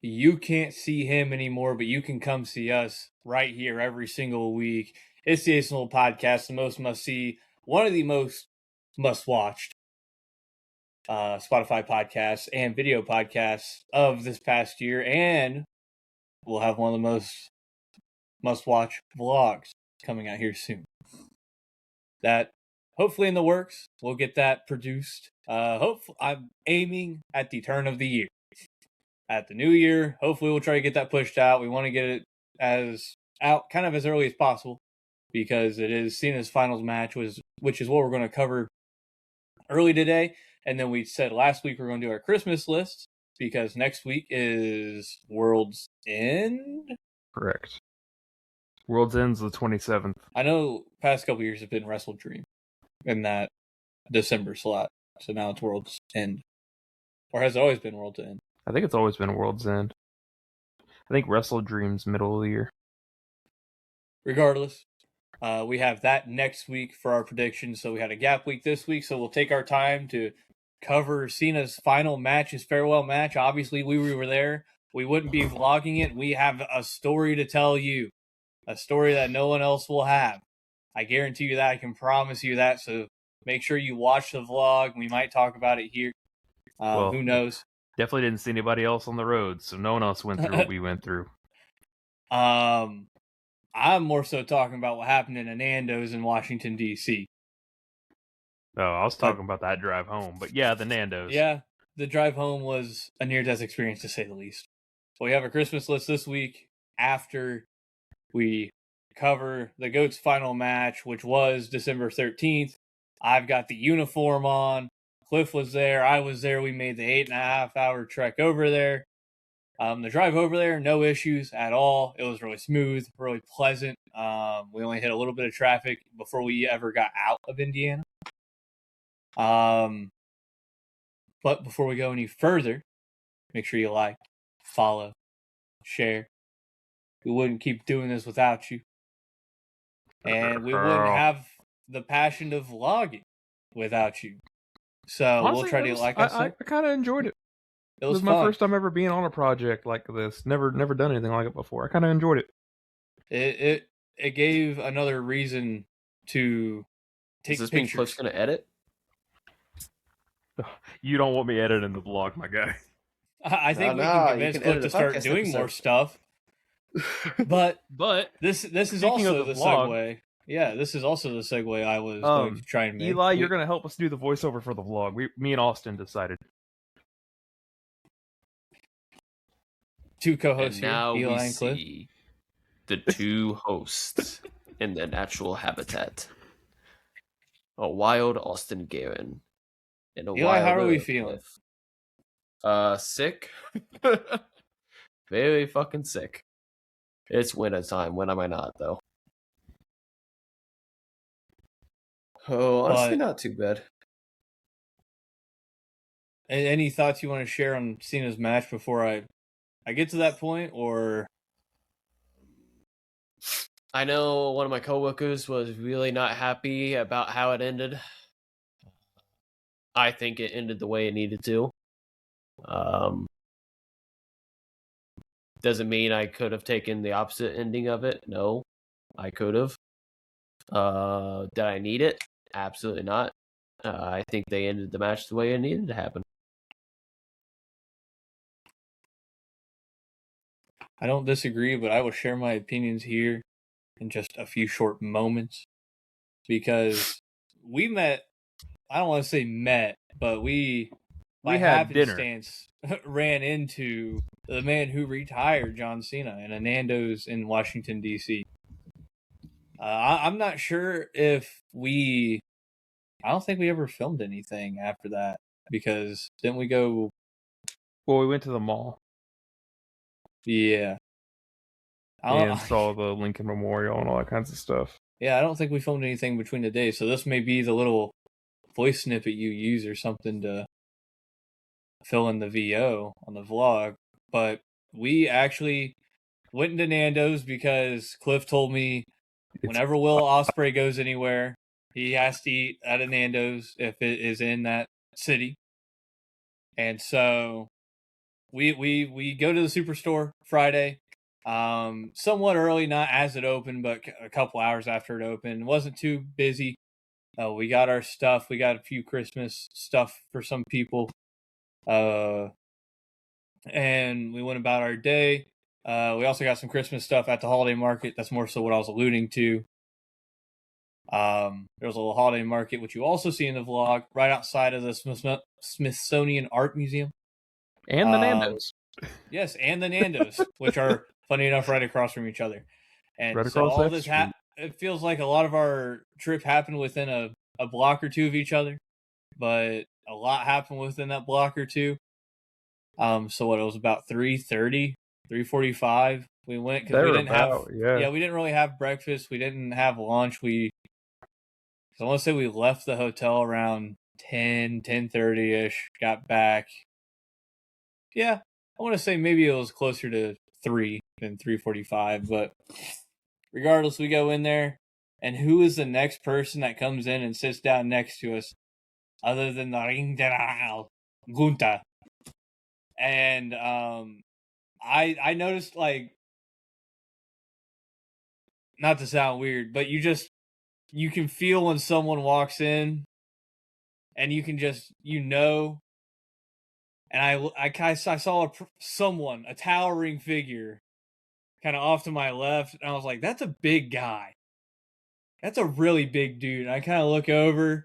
you can't see him anymore, but you can come see us right here every single week. It's the Austen Podcast, the most must-see, one of the most must-watched Spotify podcasts and video podcasts of this past year, and we'll have one of the most must-watch vlogs coming out here soon. That hopefully in the works. We'll get that produced. Hopefully, I'm aiming at the turn of the year. At the new year, hopefully we'll try to get that pushed out. We want to get it out kind of as early as possible because it is Cena's finals match, which is what we're going to cover early today. And then we said last week we're going to do our Christmas list because next week is World's End. Correct. World's End's the 27th. I know past couple years have been Wrestle Dream in that December slot. So now it's World's End. Or has it always been World's End? I think it's always been World's End. I think Wrestle Dream's middle of the year. Regardless, we have that next week for our predictions. So we had a gap week this week, so we'll take our time to cover Cena's final match, his farewell match. Obviously, we were there. We wouldn't be vlogging it. We have a story to tell you, a story that no one else will have. I guarantee you that. I can promise you that. So make sure you watch the vlog. We might talk about it here. Who knows? Definitely didn't see anybody else on the road, so no one else went through what we went through. I'm more so talking about what happened in Nando's in Washington, D.C. Oh, I was talking about that drive home, but yeah, the Nando's. Yeah, the drive home was a near-death experience, to say the least. So we have a Christmas list this week after we cover the GOAT's final match, which was December 13th. I've got the uniform on. Cliff was there. I was there. We made the 8.5-hour trek over there. The drive over there, no issues at all. It was really smooth, really pleasant. We only hit a little bit of traffic before we ever got out of Indiana. But before we go any further, make sure you like, follow, share. We wouldn't keep doing this without you. And we wouldn't have the passion of vlogging without you. So honestly, we'll try to, like I said, I kind of enjoyed it. It was my first time ever being on a project like this. Never done anything like it before. I kind of enjoyed it. It gave another reason to take pictures. Is this being Cliff's going to edit? You don't want me editing the vlog, my guy. I think we can convince Cliff to start doing more stuff. But this is also the segue. Yeah, this is also the segue I was going to try and make. Eli, you're going to help us do the voiceover for the vlog. Me and Austen decided. Two co-hosts and now here, Eli we and Cliff. See the two hosts in their natural habitat. A wild Austen Garen. And a Eli, how are we feeling? Sick. Very fucking sick. It's winter time. When am I not, though? Oh, honestly, not too bad. Any thoughts you want to share on Cena's match before I get to that point, or? I know one of my coworkers was really not happy about how it ended. I think it ended the way it needed to. Doesn't mean I could have taken the opposite ending of it. No, I could have. Did I need it? Absolutely not. I think they ended the match the way it needed to happen. I don't disagree, but I will share my opinions here in just a few short moments. Because we met, I don't want to say met, but we had dinner. Ran into the man who retired John Cena in a Nando's in Washington, D.C. I'm not sure if I don't think we ever filmed anything after that, because didn't we go? Well, we went to the mall. Yeah. And saw the Lincoln Memorial and all that kinds of stuff. Yeah, I don't think we filmed anything between the days, so this may be the little voice snippet you use or something to fill in the VO on the vlog. But we actually went into Nando's because Cliff told me whenever Will Ospreay goes anywhere, he has to eat at a Nando's if it is in that city. And so we go to the Superstore Friday, somewhat early, not as it opened, but a couple hours after it opened. It wasn't too busy. We got our stuff. We got a few Christmas stuff for some people. And we went about our day. We also got some Christmas stuff at the holiday market. That's more so what I was alluding to. There was a little holiday market, which you also see in the vlog, right outside of the Smithsonian Art Museum. And the Nando's. Yes, and the Nando's, which are, funny enough, right across from each other. And right so across all that this, street. it feels like a lot of our trip happened within a block or two of each other, but a lot happened within that block or two. So what, it was about 3:30, 3:45. We went because we didn't have, we didn't really have breakfast. We didn't have lunch. So I want to say we left the hotel around 10:30-ish, got back. Yeah, I want to say maybe it was closer to 3 than 3:45, but regardless, we go in there, and who is the next person that comes in and sits down next to us other than the Ring General, Gunther? And I noticed, like, not to sound weird, but you can feel when someone walks in, and you can just, and I saw a towering figure kind of off to my left, and I was like, that's a big guy. That's a really big dude. And I kind of look over,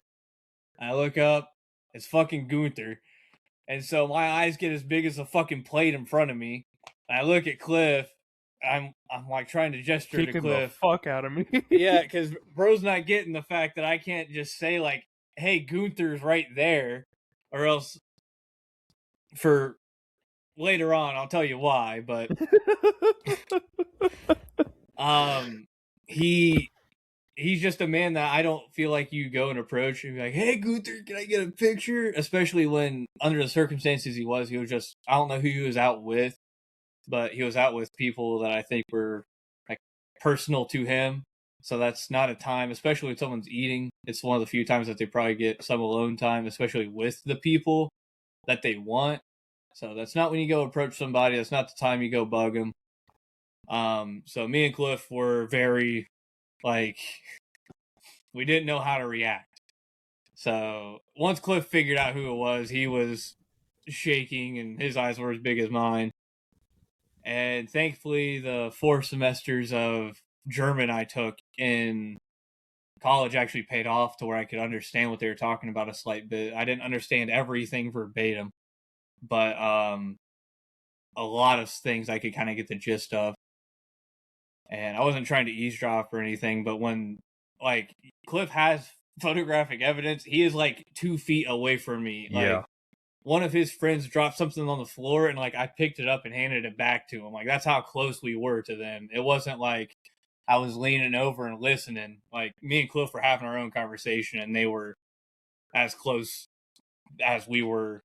I look up, it's fucking Gunther. And so my eyes get as big as a fucking plate in front of me. And I look at Cliff, I'm like trying to gesture Kicking to Cliff. The fuck out of me. Yeah, because bro's not getting the fact that I can't just say, like, hey, Gunther's right there, or else for later on, I'll tell you why, but he's just a man that I don't feel like you go and approach and be like, hey, Gunther, can I get a picture? Especially when, under the circumstances he was just, I don't know who he was out with, but he was out with people that I think were, like, personal to him. So that's not a time, especially when someone's eating. It's one of the few times that they probably get some alone time, especially with the people that they want. So that's not when you go approach somebody. That's not the time you go bug them. So me and Cliff were very, like, we didn't know how to react. So once Cliff figured out who it was, he was shaking and his eyes were as big as mine. And thankfully, the 4 semesters of German I took in college actually paid off to where I could understand what they were talking about a slight bit. I didn't understand everything verbatim, but a lot of things I could kind of get the gist of. And I wasn't trying to eavesdrop or anything, but when, like, Cliff has photographic evidence, he is like 2 feet away from me. Like, one of his friends dropped something on the floor, and, like, I picked it up and handed it back to him. Like, that's how close we were to them. It wasn't like I was leaning over and listening. Like, me and Cliff were having our own conversation, and they were as close as we were,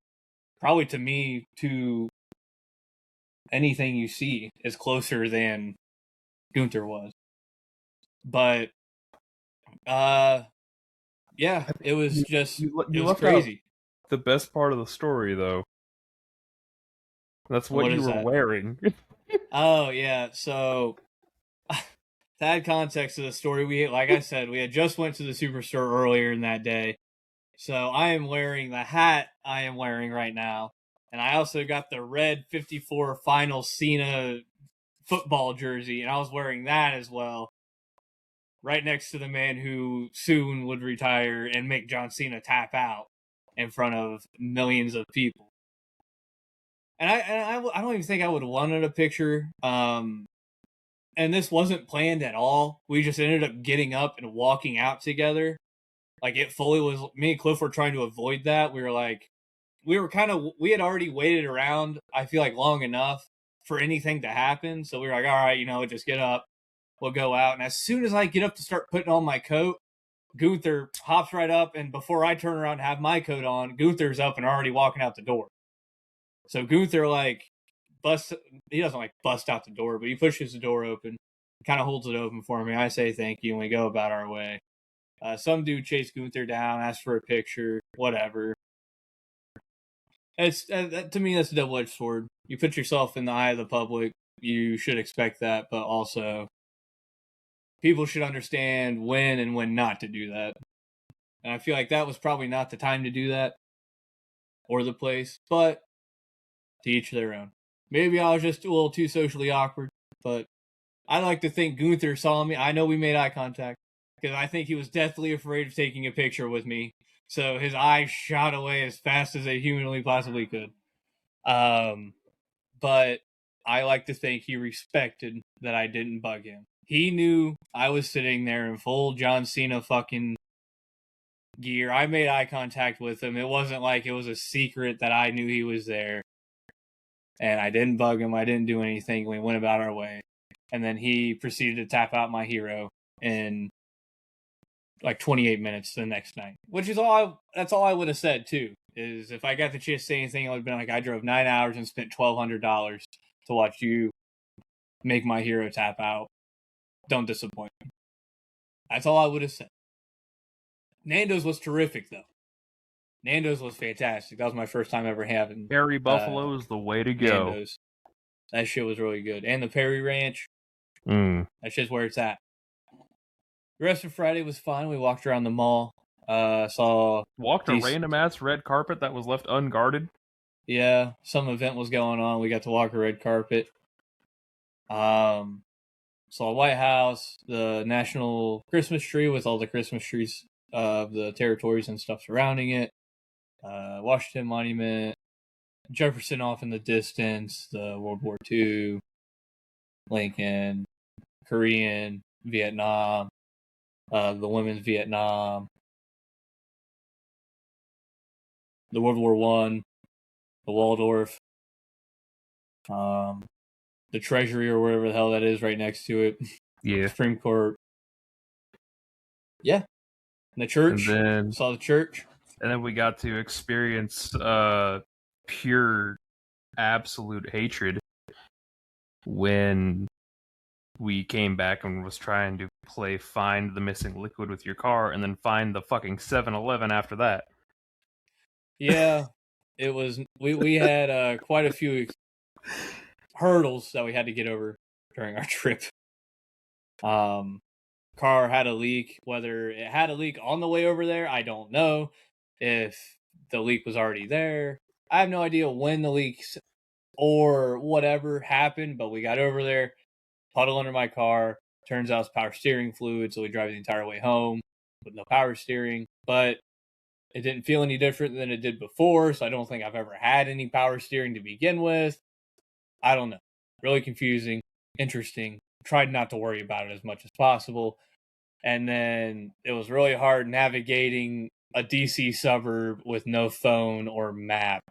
probably to me, to anything you see is closer than Gunther was. But yeah, it was just it was crazy. The best part of the story, though, that's what you were wearing. Oh yeah, so to add context to the story, like I said, we had just went to the Superstore earlier in that day. So I am wearing the hat I am wearing right now, and I also got the red 54 final Cena football jersey, and I was wearing that as well, right next to the man who soon would retire and make John Cena tap out in front of millions of people. And I don't even think I would have wanted a picture. And this wasn't planned at all. We just ended up getting up and walking out together. Like, it fully was, me and Cliff were trying to avoid that. We had already waited around, I feel like, long enough for anything to happen. So we were like, all right, just get up. We'll go out. And as soon as I get up to start putting on my coat, Gunther hops right up. And before I turn around and have my coat on, Gunther's up and already walking out the door. So Gunther, like, he doesn't, like, bust out the door, but he pushes the door open, kind of holds it open for me. I say thank you, and we go about our way. Some dude chased Gunther down, asked for a picture, whatever. It's to me, that's a double-edged sword. You put yourself in the eye of the public, you should expect that, but also people should understand when and when not to do that. And I feel like that was probably not the time to do that, or the place, but to each their own. Maybe I was just a little too socially awkward, but I like to think Gunther saw me. I know we made eye contact, because I think he was deathly afraid of taking a picture with me. So his eyes shot away as fast as they humanly possibly could. But I like to think he respected that I didn't bug him. He knew I was sitting there in full John Cena fucking gear. I made eye contact with him. It wasn't like it was a secret that I knew he was there. And I didn't bug him. I didn't do anything. We went about our way. And then he proceeded to tap out my hero in like 28 minutes the next night, which is that's all I would have said too, is if I got the chance to say anything, I would have been like, I drove 9 hours and spent $1,200 to watch you make my hero tap out. Don't disappoint me. That's all I would have said. Nando's was terrific though. Nando's was fantastic. That was my first time ever having Perry Buffalo is the way to go. Nando's. That shit was really good. And the Perry Ranch. That's just where it's at. The rest of Friday was fine. We walked around the mall. Walked a random ass red carpet that was left unguarded. Yeah, some event was going on. We got to walk a red carpet. Saw White House, the national Christmas tree with all the Christmas trees of the territories and stuff surrounding it. Washington Monument, Jefferson off in the distance, the World War II, Lincoln, Korean, Vietnam, the women's Vietnam, the World War I, the Waldorf, the Treasury or wherever the hell that is right next to it. Yeah. Supreme Court. Yeah. And the church. And then, saw the church. And then we got to experience pure, absolute hatred when we came back and was trying to play Find the Missing Liquid with your car and then find the fucking 7-Eleven after that. Yeah. It was, we had quite a few hurdles that we had to get over during our trip. Car had a leak. Whether it had a leak on the way over there, I don't know. If the leak was already there, I have no idea when the leaks or whatever happened, but we got over there, puddle under my car. Turns out it's power steering fluid, so we drive the entire way home with no power steering. But it didn't feel any different than it did before, so I don't think I've ever had any power steering to begin with. I don't know. Really confusing, interesting. Tried not to worry about it as much as possible. And then it was really hard navigating a DC suburb with no phone or map.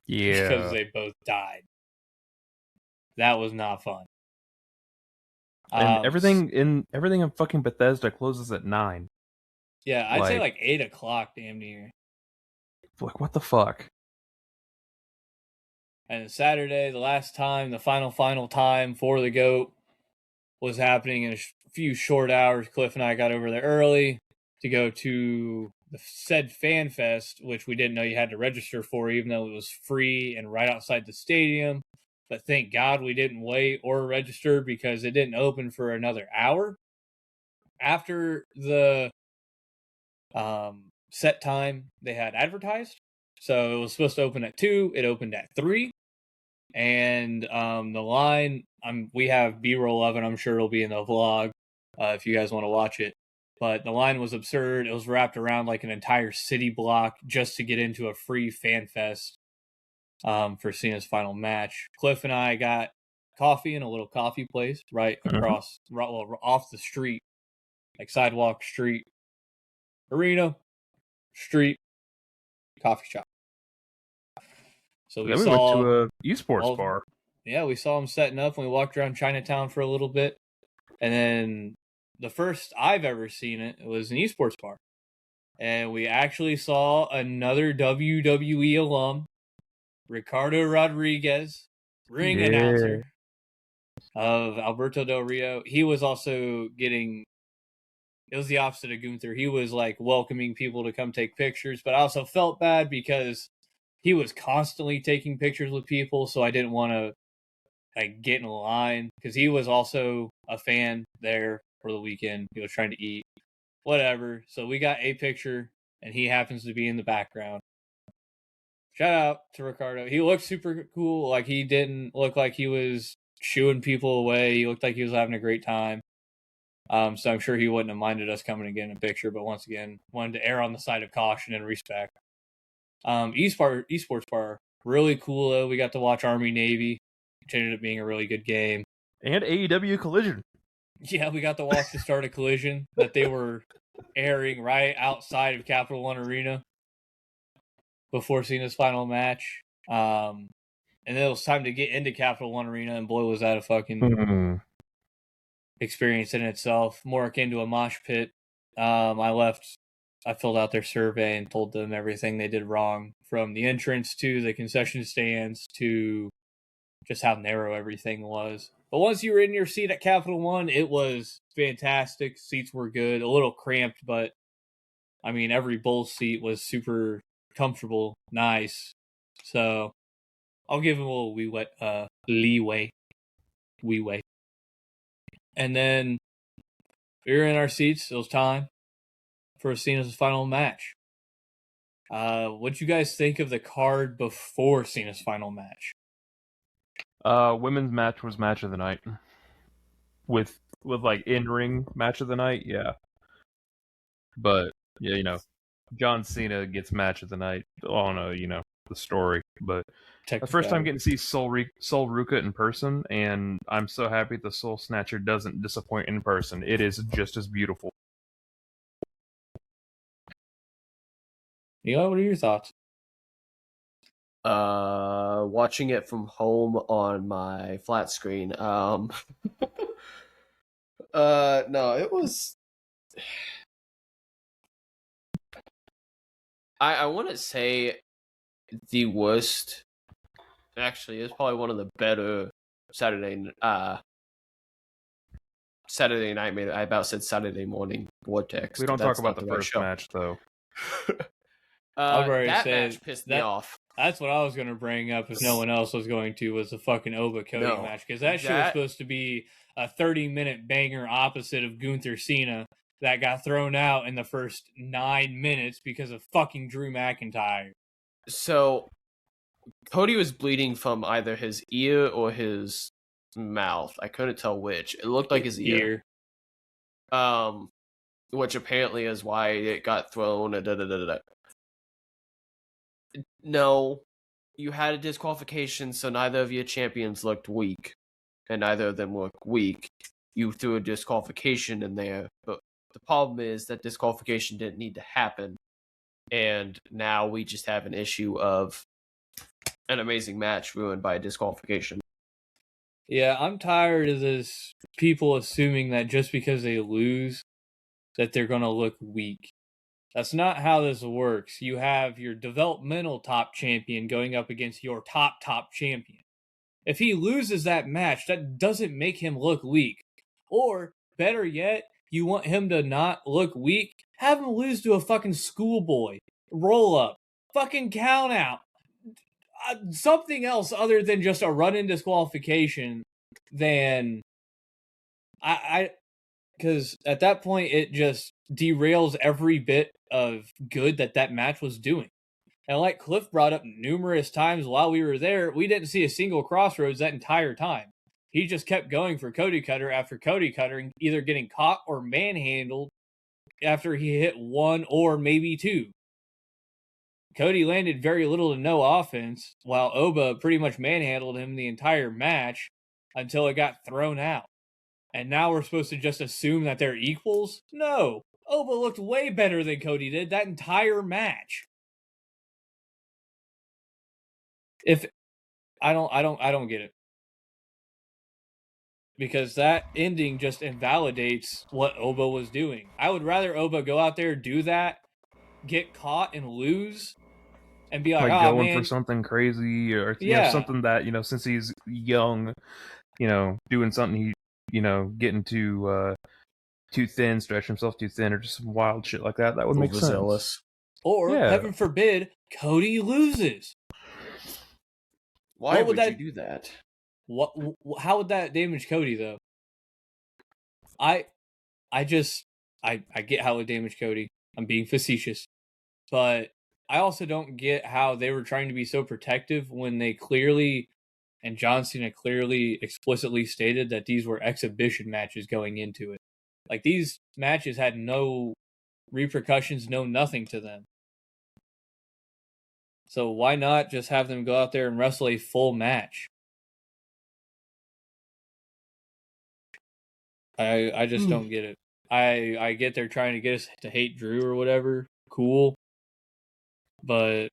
Yeah. Because they both died. That was not fun. And everything in fucking Bethesda closes at 9. Yeah, I'd say like 8 o'clock, damn near. Like, what the fuck? And Saturday, the last time, the final time for the GOAT was happening in a few short hours. Cliff and I got over there early to go to the said Fan Fest, which we didn't know you had to register for, even though it was free and right outside the stadium. But thank God we didn't wait or register because it didn't open for another hour after the set time they had advertised. So it was supposed to open at 2. It opened at 3. And the line, we have B-roll of it. I'm sure it'll be in the vlog if you guys want to watch it. But the line was absurd. It was wrapped around like an entire city block just to get into a free fan fest for Cena's final match. Cliff and I got coffee in a little coffee place right across, off the street, like sidewalk, street, arena, street, coffee shop. So we saw went to a esports bar. Yeah, we saw them setting up and we walked around Chinatown for a little bit. And then the first I've ever seen it was an esports bar. And we actually saw another WWE alum, Ricardo Rodriguez, ring announcer of Alberto Del Rio. He was also it was the opposite of Gunther. He was like welcoming people to come take pictures, but I also felt bad because he was constantly taking pictures with people, so I didn't want to get in line because he was also a fan there for the weekend. He was trying to eat, whatever. So we got a picture, and he happens to be in the background. Shout out to Ricardo. He looked super cool. Like, he didn't look like he was shooing people away. He looked like he was having a great time. So I'm sure he wouldn't have minded us coming and getting a picture. But once again, wanted to err on the side of caution and respect. Esports bar, really cool though. We got to watch Army Navy, which ended up being a really good game. And AEW Collision. Yeah, we got to watch the start of Collision that they were airing right outside of Capital One Arena before Cena's final match. And then it was time to get into Capital One Arena, and boy, was that a fucking experience in itself. More akin to a mosh pit. I filled out their survey and told them everything they did wrong, from the entrance to the concession stands to just how narrow everything was. But once you were in your seat at Capital One, it was fantastic. Seats were good, a little cramped, but I mean, every bowl seat was super comfortable, nice. So I'll give him a little leeway. And then we were in our seats. It was time for Cena's final match. What'd you guys think of the card before Cena's final match? Women's match was match of the night. With like in-ring match of the night, yeah. But yeah, you know, John Cena gets match of the night. Oh no, you know the story. But the first time getting to see Sol Ruka in person, and I'm so happy the Soul Snatcher doesn't disappoint in person. It is just as beautiful. What are your thoughts? Watching it from home on my flat screen. No, it was. I want to say the worst. Actually, it's probably one of the better Saturday night. I about said Saturday morning vortex. We don't talk about the first match though. That match pissed me off. That's what I was going to bring up if no one else was going to, was the fucking Oba Cody match. Because that shit was supposed to be a 30-minute banger opposite of Gunther Cena that got thrown out in the first 9 minutes because of fucking Drew McIntyre. So, Cody was bleeding from either his ear or his mouth. I couldn't tell which. It looked like his ear. Which apparently is why it got thrown. No, you had a disqualification, so neither of your champions looked weak, and neither of them looked weak. You threw a disqualification in there, but the problem is that disqualification didn't need to happen, and now we just have an issue of an amazing match ruined by a disqualification. Yeah, I'm tired of this people assuming that just because they lose, that they're going to look weak. That's not how this works. You have your developmental top champion going up against your top champion. If he loses that match, that doesn't make him look weak. Or, better yet, you want him to not look weak? Have him lose to a fucking schoolboy. Roll up. Fucking count out. Something else other than just a run-in disqualification than... Because at that point, it just derails every bit of good that match was doing. And like Cliff brought up numerous times while we were there, we didn't see a single crossroads that entire time. He just kept going for Cody Cutter after Cody Cutter, either getting caught or manhandled after he hit one or maybe two. Cody landed very little to no offense, while Oba pretty much manhandled him the entire match until it got thrown out. And now we're supposed to just assume that they're equals? No. Oba looked way better than Cody did that entire match. I don't get it. Because that ending just invalidates what Oba was doing. I would rather Oba go out there, do that, get caught and lose, and be like, oh, going man, for something crazy, or something that, since he's young, doing something getting too thin, stretch himself too thin, or just some wild shit like that. That would make sense. Overzealous. Or, heaven forbid, Cody loses. Why What would would you do that? How would that damage Cody though? I get how it would damage Cody. I'm being facetious, but I also don't get how they were trying to be so protective when they clearly, and John Cena clearly explicitly stated that these were exhibition matches going into it. Like, these matches had no repercussions, no nothing to them. So why not just have them go out there and wrestle a full match? I just don't get it. I get they're trying to get us to hate Drew or whatever. Cool. But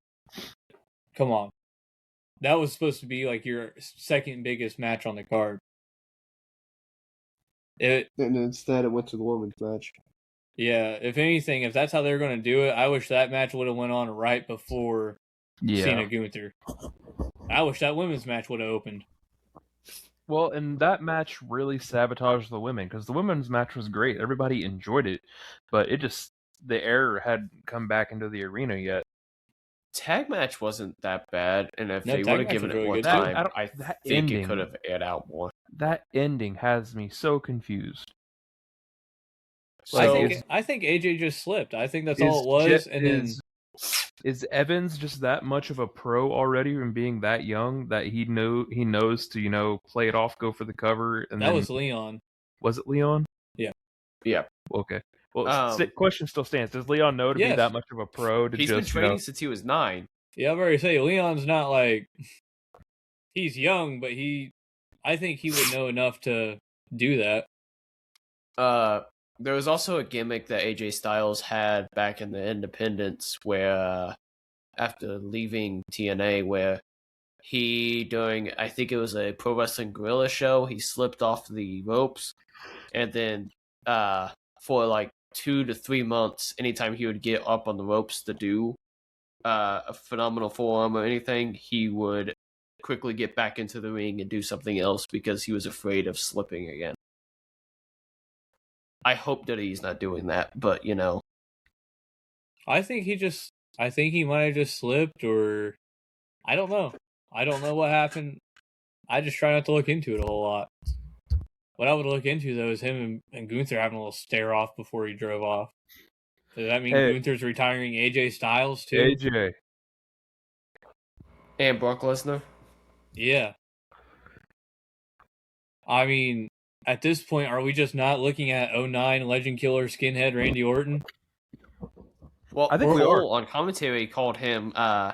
come on. That was supposed to be like your second biggest match on the card. And instead it went to the women's match. Yeah, if anything, if that's how they're going to do it, I wish that match would have went on right before Cena Gunther. I wish that women's match would have opened. Well, and that match really sabotaged the women, because the women's match was great. Everybody enjoyed it, but the error hadn't come back into the arena yet. Tag match wasn't that bad, and if they tag would have match given was it really more good, time, too. I think it could have aired out more. That ending has me so confused. So, I think AJ just slipped. I think that's all it was. Is Evans just that much of a pro already from being that young that he knows to play it off, go for the cover? And that was Leon. Was it Leon? Yeah. Okay. Well, question still stands. Does Leon know to be that much of a pro? He's been training since he was 9. Yeah, I've already said Leon's not like he's young, but I think he would know enough to do that. There was also a gimmick that AJ Styles had back in the Independence where, after leaving TNA, where I think it was a Pro Wrestling Guerrilla show, he slipped off the ropes, and then for like 2 to 3 months, anytime he would get up on the ropes to do a phenomenal forearm or anything, he would quickly get back into the ring and do something else because he was afraid of slipping again. I hope that he's not doing that, but I think he might have just slipped, or I don't know. I don't know what happened. I just try not to look into it a whole lot. What I would look into, though, is him and Gunther having a little stare off before he drove off. Does that mean Gunther's retiring AJ Styles, too? AJ. And Brock Lesnar? Yeah. I mean, at this point, are we just not looking at 09 Legend Killer Skinhead Randy Orton? Well, I think we are. On commentary called him, I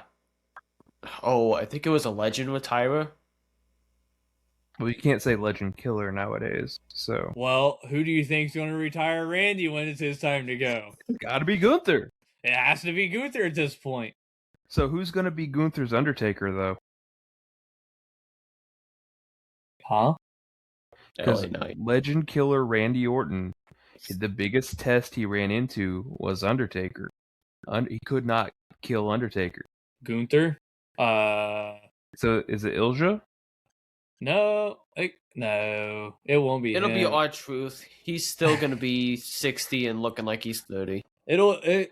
think it was a Legend Retirer. Well, you can't say Legend Killer nowadays, so... Well, who do you think's going to retire Randy when it's his time to go? Gotta be Gunther. It has to be Gunther at this point. So who's going to be Gunther's Undertaker, though? Huh? Because Legend Killer Randy Orton, the biggest test he ran into was Undertaker. He could not kill Undertaker. Gunther? So is it Ilja? No, it won't be. It'll him. be R-Truth. He's still gonna be 60 and looking like he's 30.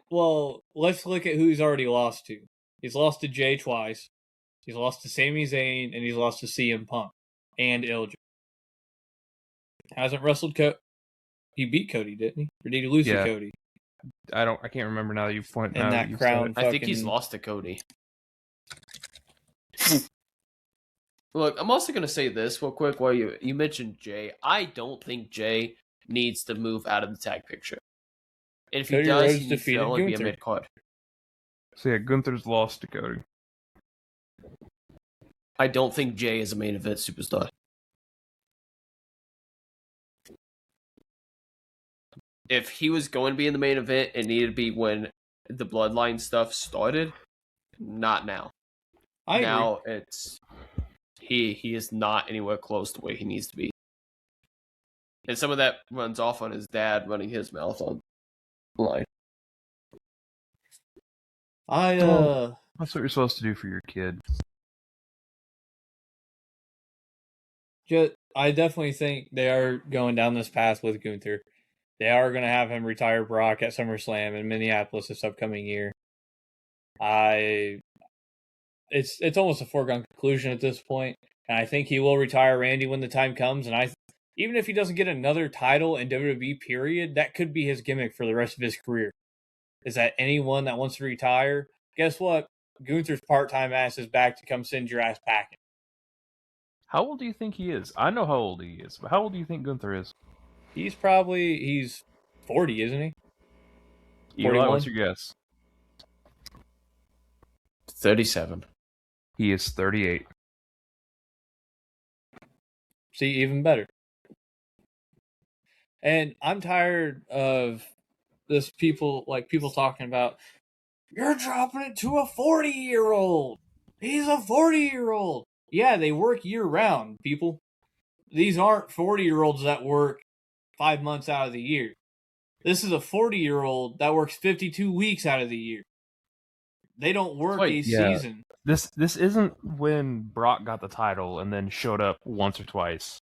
Well, let's look at who he's already lost to. He's lost to Jay twice. He's lost to Sami Zayn, and he's lost to CM Punk and Ilja. Hasn't wrestled He beat Cody, didn't he? Or did he lose to Cody? I can't remember now. You point in that crown. I think he's lost to Cody. Look, I'm also going to say this real quick while you mentioned Jay. I don't think Jay needs to move out of the tag picture. And if he does, he needs to only be a mid-card. So yeah, Gunther's lost to Cody. I don't think Jay is a main event superstar. If he was going to be in the main event, it needed to be when the Bloodline stuff started. Not now. Now it's... He is not anywhere close to where he needs to be. And some of that runs off on his dad running his mouth on line. That's what you're supposed to do for your kid. I definitely think they are going down this path with Gunther. They are going to have him retire Brock at SummerSlam in Minneapolis this upcoming year. it's almost a foregone conclusion at this point, and I think he will retire Randy when the time comes. And even if he doesn't get another title in WWE, period, that could be his gimmick for the rest of his career. Is that anyone that wants to retire? Guess what? Gunther's part-time ass is back to come send your ass packing. How old do you think he is? I know how old he is, but how old do you think Gunther is? He's 40, isn't he? Eli, 41? what's your guess? 37. He is 38. See, even better. And I'm tired of this people talking about, you're dropping it to a 40-year-old. He's a 40-year-old. Yeah, they work year-round, people. These aren't 40-year-olds that work 5 months out of the year. This is a 40-year-old that works 52 weeks out of the year. They don't work a season. This isn't when Brock got the title and then showed up once or twice.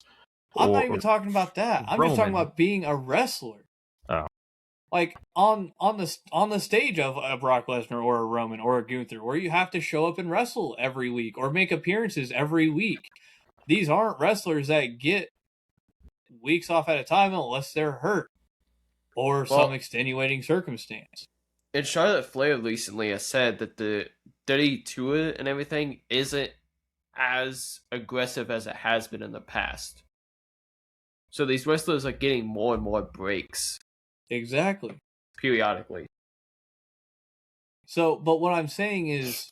I'm not even talking about that. I'm just talking about being a wrestler. Oh. Like on the stage of a Brock Lesnar or a Roman or a Gunther, where you have to show up and wrestle every week or make appearances every week. These aren't wrestlers that get weeks off at a time unless they're hurt or some extenuating circumstance. And Charlotte Flair recently has said that the Dirty Tour and everything isn't as aggressive as it has been in the past. So these wrestlers are getting more and more breaks. Exactly. Periodically. So, but what I'm saying is,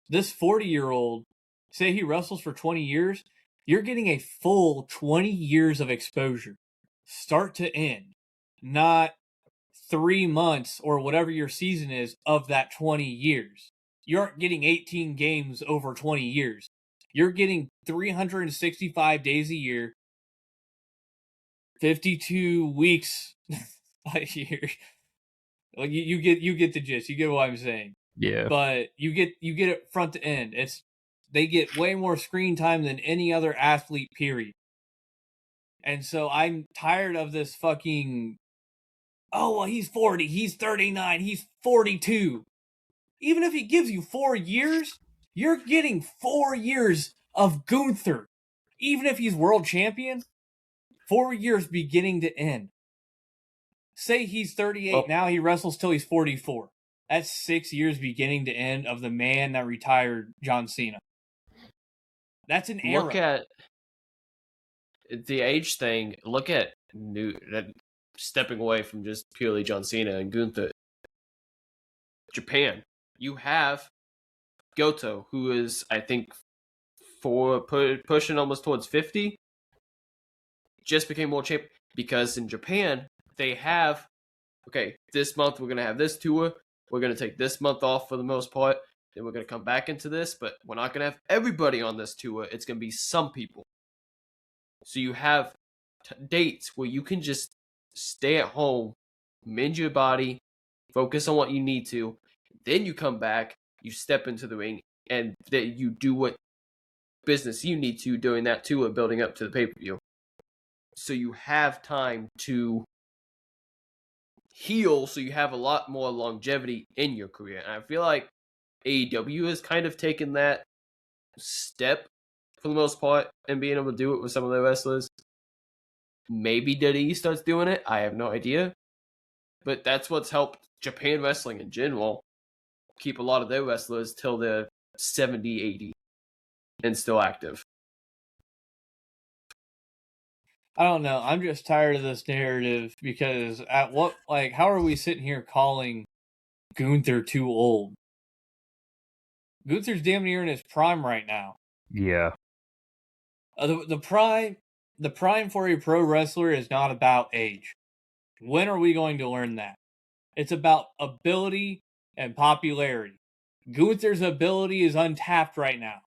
this 40-year-old, say he wrestles for 20 years, you're getting a full 20 years of exposure, start to end, not 3 months or whatever your season is of that 20 years. You aren't getting 18 games over 20 years. You're getting 365 days a year, 52 weeks a year. Like you get the gist. You get what I'm saying. Yeah. But you get it front to end. They get way more screen time than any other athlete, period. And so I'm tired of this fucking, oh, well, he's 40, he's 39, he's 42. Even if he gives you 4 years, you're getting 4 years of Gunther. Even if he's world champion, 4 years beginning to end. Say he's 38 now, he wrestles till he's 44. That's 6 years beginning to end of the man that retired John Cena. That's an era. Look at the age thing. Look at stepping away from just purely John Cena and Gunther. Japan. You have Goto, who is, I think, pushing almost towards 50. Just became world champion. Because in Japan, they have, okay, this month we're going to have this tour. We're going to take this month off for the most part. Then we're going to come back into this, but we're not going to have everybody on this tour. It's going to be some people. So you have dates where you can just stay at home, mend your body, focus on what you need to. Then you come back, you step into the ring, and then you do what business you need to during that tour building up to the pay-per-view. So you have time to heal, so you have a lot more longevity in your career. And I feel like AEW has kind of taken that step for the most part and being able to do it with some of their wrestlers. Maybe WWE starts doing it. I have no idea. But that's what's helped Japan wrestling in general keep a lot of their wrestlers till they're 70, 80 and still active. I don't know. I'm just tired of this narrative because how are we sitting here calling Gunther too old? Gunther's damn near in his prime right now. Yeah. The prime for a pro wrestler is not about age. When are we going to learn that? It's about ability and popularity. Gunther's ability is untapped right now.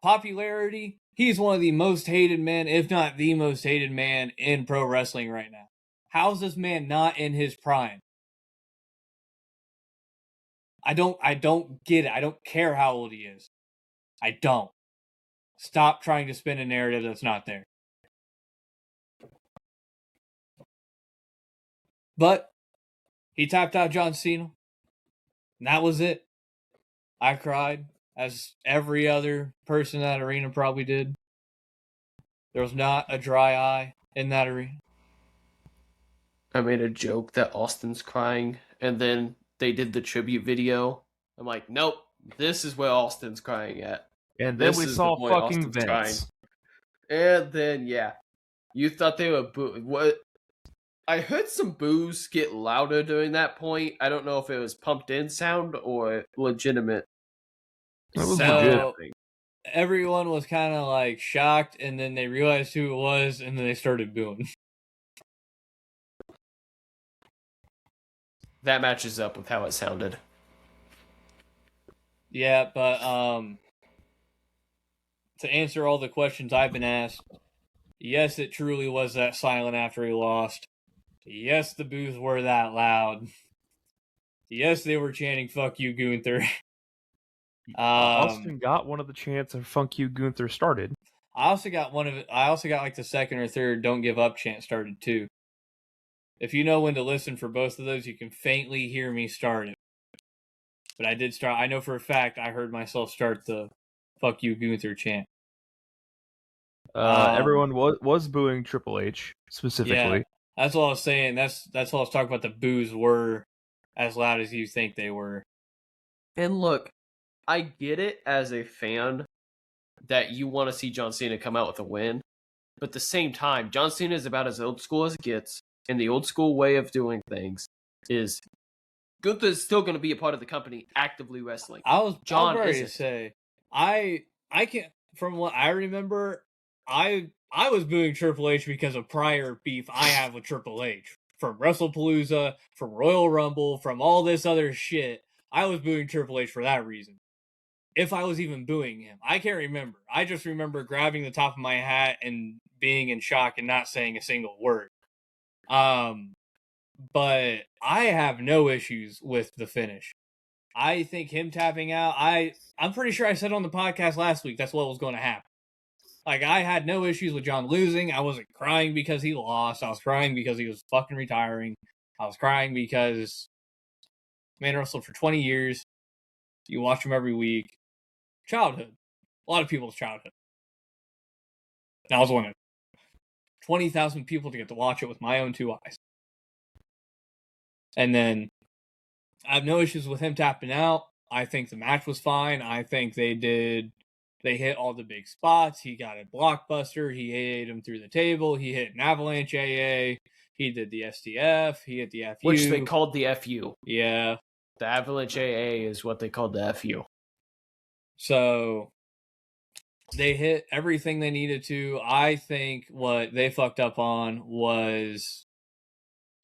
Popularity, he's one of the most hated men, if not the most hated man in pro wrestling right now. How's this man not in his prime? I don't get it. I don't care how old he is. I don't. Stop trying to spin a narrative that's not there. But he tapped out John Cena. And that was it. I cried, as every other person in that arena probably did. There was not a dry eye in that arena. I made a joke that Austin's crying, and then they did the tribute video. I'm like, nope, this is where Austin's crying at. And then This we is saw the point fucking Austin's crying. Vince. And then, yeah. You thought they were what? I heard some boos get louder during that point. I don't know if it was pumped in sound or legitimate. It was So legit. everyone was kind of like shocked, and then they realized who it was, and then they started booing. That matches up with how it sounded. Yeah, but to answer all the questions I've been asked, yes, it truly was that silent after he lost. Yes, the boos were that loud. Yes, they were chanting "Fuck you, Gunther." Austin got one of the chants of "Funk You, Gunther" started. I also got like the second or third "Don't Give Up" chant started too. If you know when to listen for both of those, you can faintly hear me start it. But I did start. I know for a fact I heard myself start the "Fuck you, Gunther" chant. Everyone was booing Triple H specifically. Yeah, that's all I was saying. That's all I was talking about. The boos were as loud as you think they were. And look, I get it as a fan that you want to see John Cena come out with a win. But at the same time, John Cena is about as old school as it gets. And the old school way of doing things is Gunther's still going to be a part of the company actively wrestling. I was ready isn't. to say I can't. From what I remember, I was booing Triple H because of prior beef I have with Triple H from WrestlePalooza, from Royal Rumble, from all this other shit. I was booing Triple H for that reason. If I was even booing him, I can't remember. I just remember grabbing the top of my hat and being in shock and not saying a single word. But I have no issues with the finish. I think him tapping out, I'm pretty sure I said on the podcast last week that's what was going to happen. Like, I had no issues with John losing. I wasn't crying because he lost. I was crying because he was fucking retiring. I was crying because man wrestled for 20 years. You watch him every week. Childhood. A lot of people's childhood. And I was one of 20,000 people to get to watch it with my own two eyes. And then I have no issues with him tapping out. I think the match was fine. I think they hit all the big spots. He got a blockbuster. He ate him through the table. He hit an avalanche AA. He did the STF. He hit the FU. Which they called the FU. Yeah. The avalanche AA is what they called the FU. So they hit everything they needed to. I think what they fucked up on was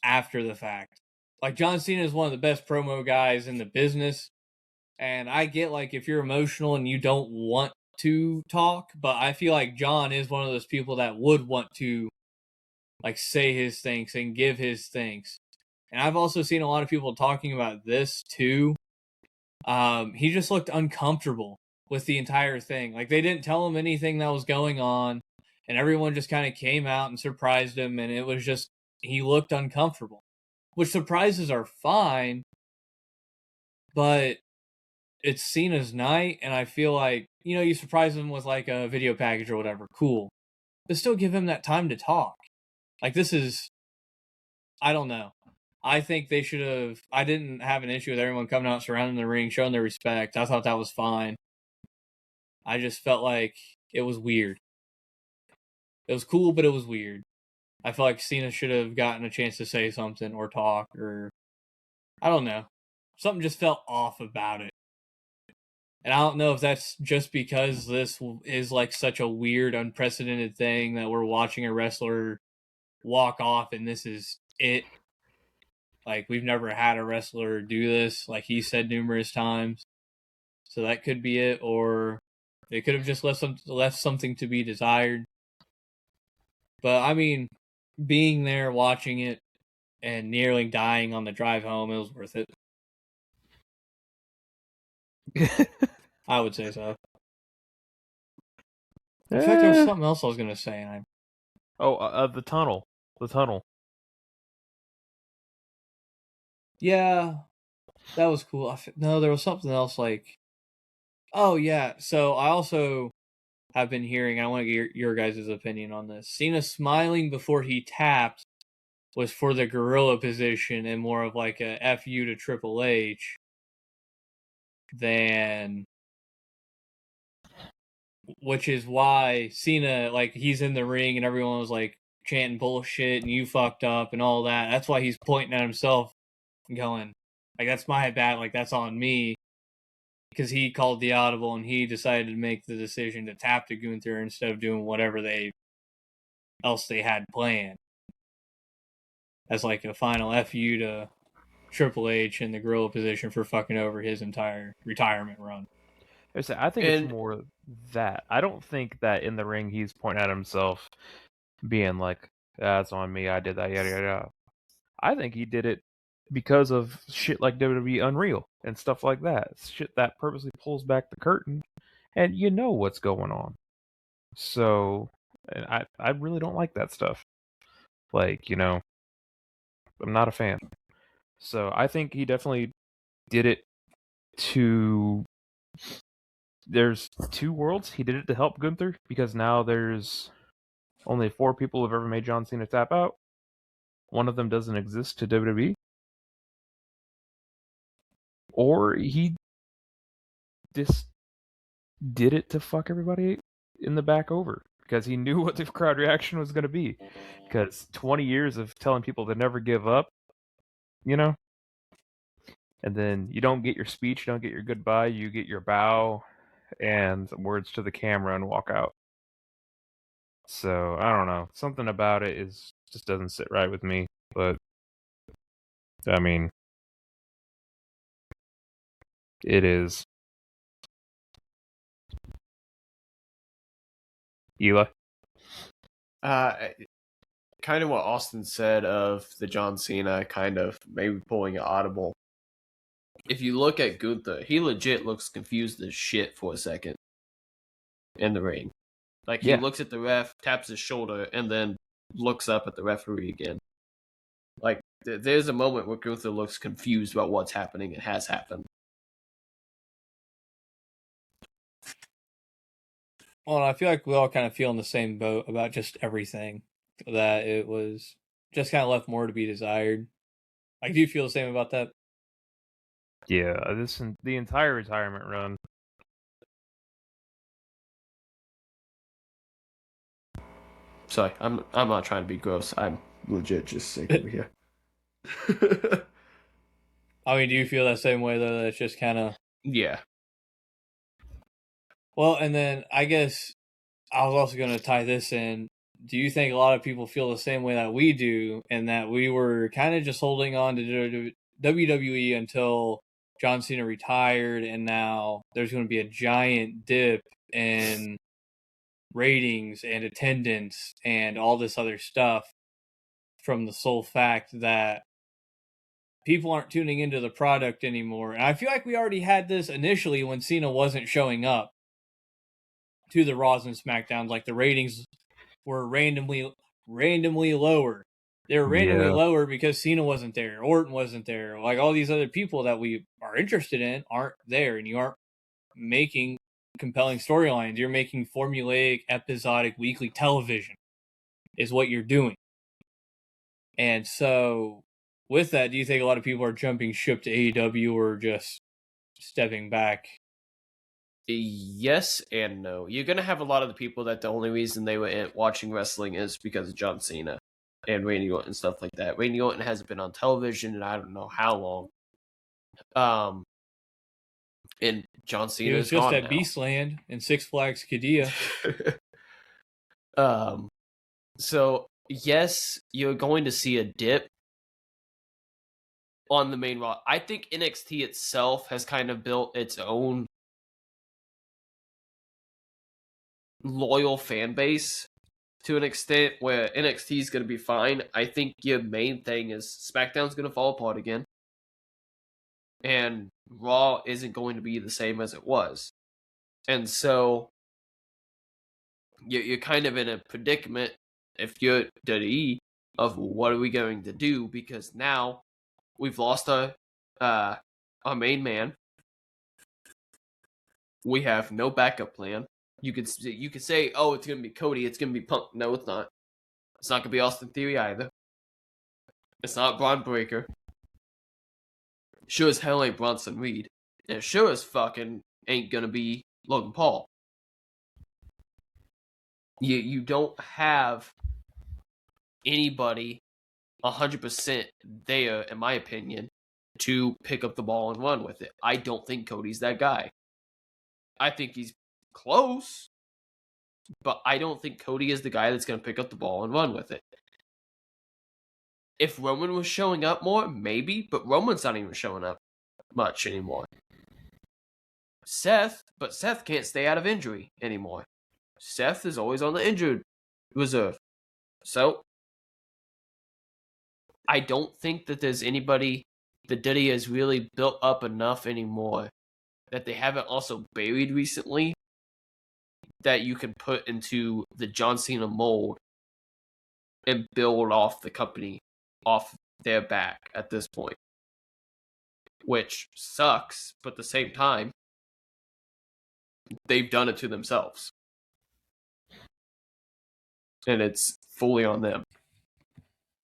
after the fact. Like, John Cena is one of the best promo guys in the business. And I get, like, if you're emotional and you don't want to talk, but I feel like John is one of those people that would want to, like, say his thanks and give his thanks. And I've also seen a lot of people talking about this, too. He just looked uncomfortable with the entire thing. Like, they didn't tell him anything that was going on, and everyone just kind of came out and surprised him, and it was just, he looked uncomfortable. Which surprises are fine, but it's Cena's night, and I feel like, you surprise him with like a video package or whatever, cool. But still give him that time to talk. Like, this is, I don't know. I think they should have, I didn't have an issue with everyone coming out, surrounding the ring, showing their respect. I thought that was fine. I just felt like it was weird. It was cool, but it was weird. I feel like Cena should have gotten a chance to say something or talk, or I don't know. Something just felt off about it. And I don't know if that's just because this is like such a weird, unprecedented thing that we're watching a wrestler walk off and this is it. Like, we've never had a wrestler do this, like he said numerous times. So that could be it, or they could have just left something to be desired. But I mean, being there, watching it, and nearly dying on the drive home, it was worth it. I would say so. In fact, there was something else I was going to say. And the tunnel. The tunnel. Yeah, that was cool. No, there was something else, like, Oh yeah. So I also have been hearing. I want to get your guys' opinion on this. Cena smiling before he tapped was for the gorilla position and more of like a FU to Triple H than, which is why Cena, like, he's in the ring and everyone was like chanting bullshit and you fucked up and all that. That's why he's pointing at himself and going, like, that's my bad, like, that's on me. Because he called the audible and he decided to make the decision to tap to Gunther instead of doing whatever else they had planned. As like a final FU to Triple H in the gorilla position for fucking over his entire retirement run. I think it's more that. I don't think that in the ring he's pointing at himself, being like, "That's on me. I did that." Yada yada. Yada. I think he did it because of shit like WWE Unreal and stuff like that. Shit that purposely pulls back the curtain, and you know what's going on. So, and I really don't like that stuff. Like, I'm not a fan. So I think he definitely did it to. There's two worlds. He did it to help Gunther because now there's only 4 people who've ever made John Cena tap out. One of them doesn't exist to WWE. Or he just did it to fuck everybody in the back over because he knew what the crowd reaction was going to be. Because 20 years of telling people to never give up, and then you don't get your speech, you don't get your goodbye, you get your bow and words to the camera and walk out. So I don't know, something about it just doesn't sit right with me. But I mean, it is. Eli? Kind of what Austen said of the John Cena, kind of maybe pulling an audible. If you look at Gunther, he legit looks confused as shit for a second in the ring. Like, he looks at the ref, taps his shoulder, and then looks up at the referee again. Like, there's a moment where Gunther looks confused about what's happening and has happened. Well, I feel like we all kind of feel in the same boat about just everything. That it was just kind of left more to be desired. I do feel the same about that. Yeah, the entire retirement run. Sorry, I'm not trying to be gross. I'm legit just sick over here. I mean, do you feel that same way, though? That it's just kind of... Yeah. Well, and then I guess I was also going to tie this in. Do you think a lot of people feel the same way that we do, and that we were kind of just holding on to WWE until John Cena retired, and now there's going to be a giant dip in ratings and attendance and all this other stuff from the sole fact that people aren't tuning into the product anymore? And I feel like we already had this initially when Cena wasn't showing up to the Raws and SmackDowns. Like, the ratings were randomly lower. They were randomly lower because Cena wasn't there, Orton wasn't there. Like, all these other people that we are interested in aren't there, and you aren't making compelling storylines. You're making formulaic, episodic, weekly television is what you're doing. And so, with that, do you think a lot of people are jumping ship to AEW or just stepping back? Yes and no. You're going to have a lot of the people that the only reason they were watching wrestling is because of John Cena and Randy Orton and stuff like that. Randy Orton hasn't been on television in I don't know how long. And John Cena is just at now. Beastland in Six Flags Qiddiya. So, yes, you're going to see a dip on the main Raw. I think NXT itself has kind of built its own loyal fan base to an extent where NXT is going to be fine. I think your main thing is SmackDown's going to fall apart again. And Raw isn't going to be the same as it was. And so you're kind of in a predicament if you're WWE of what are we going to do, because now we've lost our main man. We have no backup plan. You could say, oh, it's gonna be Cody, it's gonna be Punk. No, it's not. It's not gonna be Austin Theory either. It's not Braun Breaker. Sure as hell ain't Bronson Reed. And sure as fucking ain't gonna be Logan Paul. You don't have anybody 100% there, in my opinion, to pick up the ball and run with it. I don't think Cody's that guy. I think he's close, but I don't think Cody is the guy that's going to pick up the ball and run with it. If Roman was showing up more, maybe, but Roman's not even showing up much anymore. Seth can't stay out of injury anymore. Seth is always on the injured reserve. So, I don't think that there's anybody that Diddy has really built up enough anymore that they haven't also buried recently that you can put into the John Cena mold and build off the company off their back at this point. Which sucks, but at the same time, they've done it to themselves. And it's fully on them.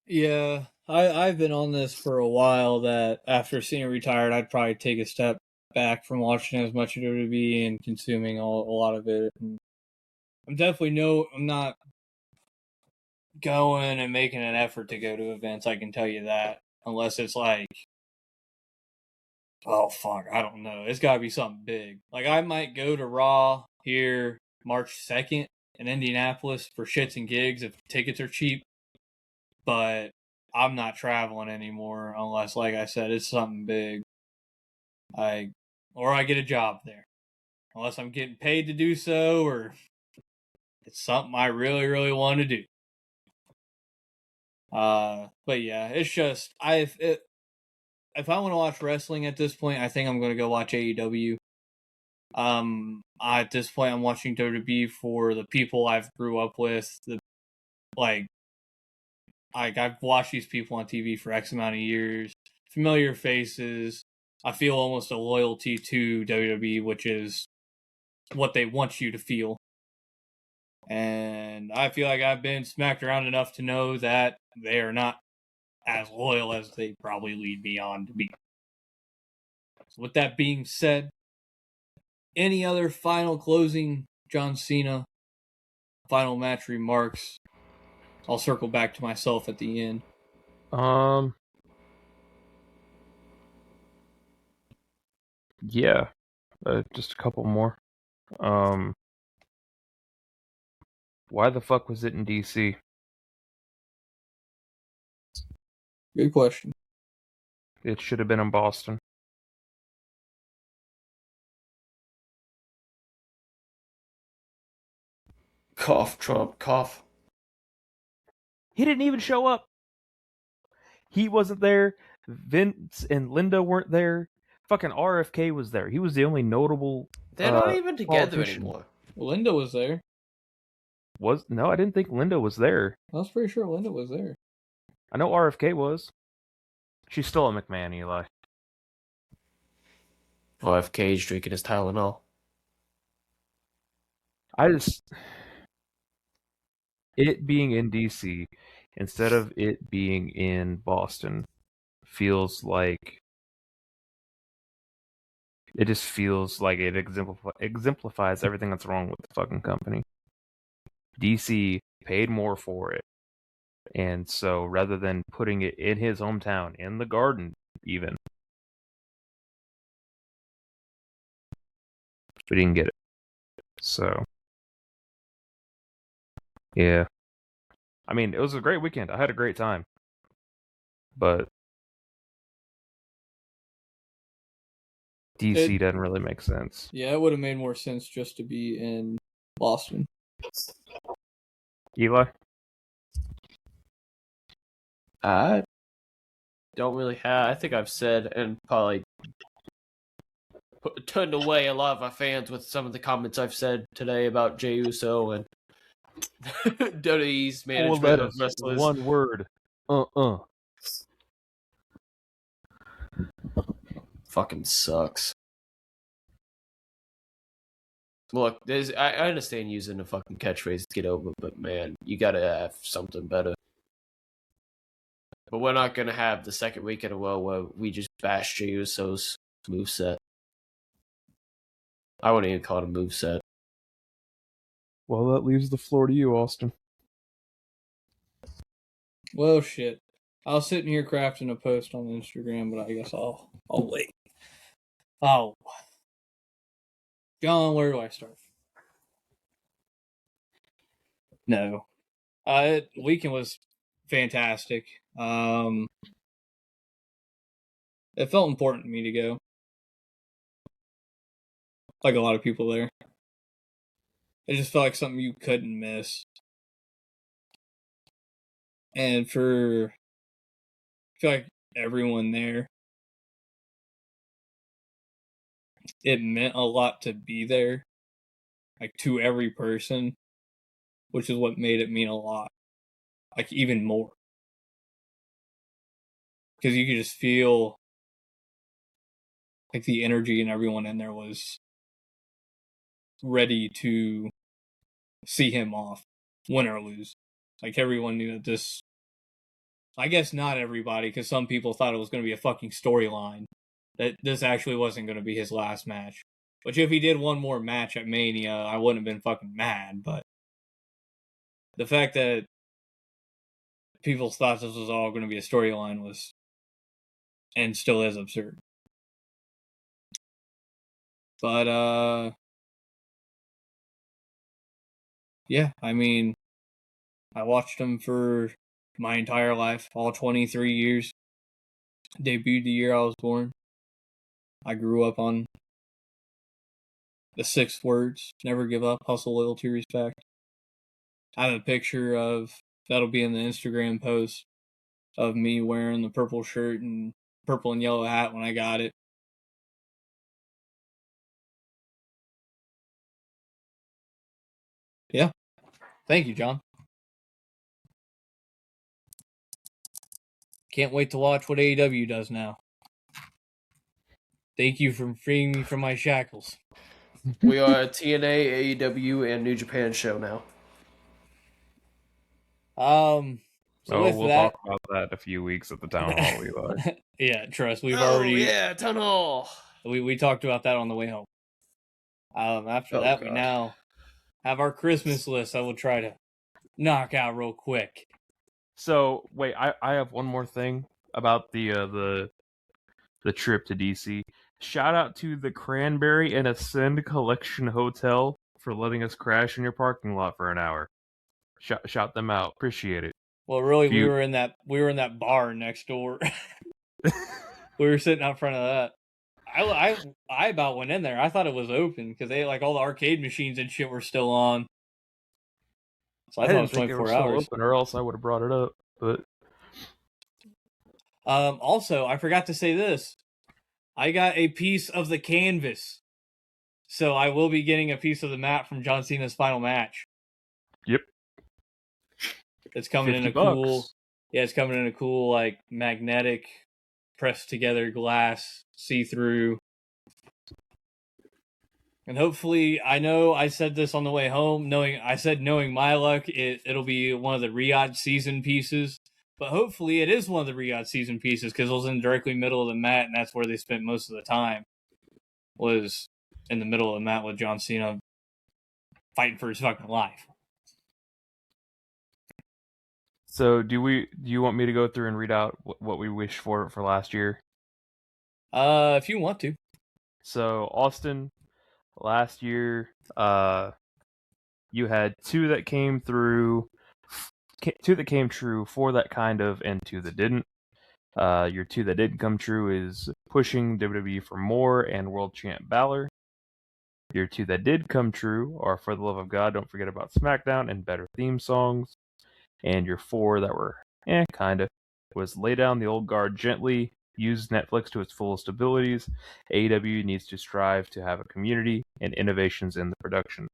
Yeah, I've been on this for a while that after Cena retired, I'd probably take a step back from watching as much of WWE and consuming a lot of it. And I'm not going and making an effort to go to events, I can tell you that. Unless it's like, oh fuck, I don't know. It's gotta be something big. Like I might go to Raw here March 2nd in Indianapolis for shits and gigs if tickets are cheap. But I'm not traveling anymore unless, like I said, it's something big. Or I get a job there. Unless I'm getting paid to do so, or it's something I really, really want to do. But yeah, it's just if I want to watch wrestling at this point, I think I'm going to go watch AEW. At this point, I'm watching WWE for the people I've grew up with. I've watched these people on TV for X amount of years. Familiar faces. I feel almost a loyalty to WWE, which is what they want you to feel. And I feel like I've been smacked around enough to know that they are not as loyal as they probably lead me on to be. So with that being said, any other final closing John Cena final match remarks? I'll circle back to myself at the end. Yeah, just a couple more. Why the fuck was it in DC? Good question. It should have been in Boston. Cough, Trump, cough. He didn't even show up. He wasn't there. Vince and Linda weren't there. Fucking RFK was there. He was the only notable. They're not even together politician. anymore. Linda was there. No, I didn't think Linda was there. I was pretty sure Linda was there. I know RFK was. She's still a McMahon, Eli. RFK's drinking his Tylenol. It being in DC instead of it being in Boston feels like it just feels like it exemplifies everything that's wrong with the fucking company. DC paid more for it, and so rather than putting it in his hometown, in the Garden even, we didn't get it. So yeah, I mean, it was a great weekend. I had a great time, but DC doesn't really make sense. Yeah, it would have made more sense just to be in Boston. Eli? I don't really have. I think I've said and probably turned away a lot of our fans with some of the comments I've said today about Jey Uso and WWE's management of wrestlers. One word. Fucking sucks. Look, I understand using a fucking catchphrase to get over, but man, you gotta have something better. But we're not gonna have the second week in a row where we just bash Jey Uso's moveset. I wouldn't even call it a moveset. Well, that leaves the floor to you, Austin. Well, shit. I was sitting here crafting a post on Instagram, but I guess I'll wait. Oh, John, where do I start? No, weekend was fantastic. It felt important to me to go, like a lot of people there. It just felt like something you couldn't miss, and I feel like everyone there, it meant a lot to be there, like to every person, which is what made it mean a lot, like even more. Because you could just feel like the energy and everyone in there was ready to see him off, win or lose. Like everyone knew that this, I guess not everybody, because some people thought it was going to be a fucking storyline, that this actually wasn't going to be his last match. Which if he did one more match at Mania, I wouldn't have been fucking mad, but the fact that people thought this was all going to be a storyline was, and still is, absurd. But, yeah, I mean, I watched him for my entire life, all 23 years. Debuted the year I was born. I grew up on the 6 words: never give up, hustle, loyalty, respect. I have a picture that'll be in the Instagram post, of me wearing the purple shirt and purple and yellow hat when I got it. Yeah. Thank you, John. Can't wait to watch what AEW does now. Thank you for freeing me from my shackles. We are a TNA, AEW, and New Japan show now. So with we'll that, talk about that in a few weeks at the town hall, Eli. Yeah, trust. We've Oh, already yeah, Town Hall. we talked about that on the way home. After that, we God. now have our Christmas list. I will try to knock out real quick. So wait, I have one more thing about the trip to DC. Shout out to the Cranberry and Ascend Collection Hotel for letting us crash in your parking lot for an hour. Shout them out. Appreciate it. Well, really, we were in that bar next door. We were sitting out front of that. I about went in there. I thought it was open because they like all the arcade machines and shit were still on. So I thought it was 24 hours. Open, or else I would have brought it up. But also, I forgot to say this. I got a piece of the canvas, so I will be getting a piece of the map from John Cena's final match. Yep. It's coming in a cool. Yeah, it's coming in a cool like magnetic, pressed together glass, see through. And hopefully, I know I said this on the way home, knowing my luck, it'll be one of the Riyadh season pieces. But hopefully it is one of the Riyadh season pieces because it was in directly middle of the mat, and that's where they spent most of the time. Was in the middle of the mat with John Cena fighting for his fucking life. So do you want me to go through and read out what we wished for last year? If you want to. So Austin, last year, you had 2 that came through, 2 that came true, 4 that kind of, and 2 that didn't. Your 2 that didn't come true is pushing WWE for more and World Champ Balor. Your 2 that did come true are For the Love of God, Don't Forget About SmackDown, and better theme songs. And your 4 that were kinda was Lay Down the Old Guard Gently, use Netflix to its fullest abilities. AEW needs to strive to have a community and innovations in the production.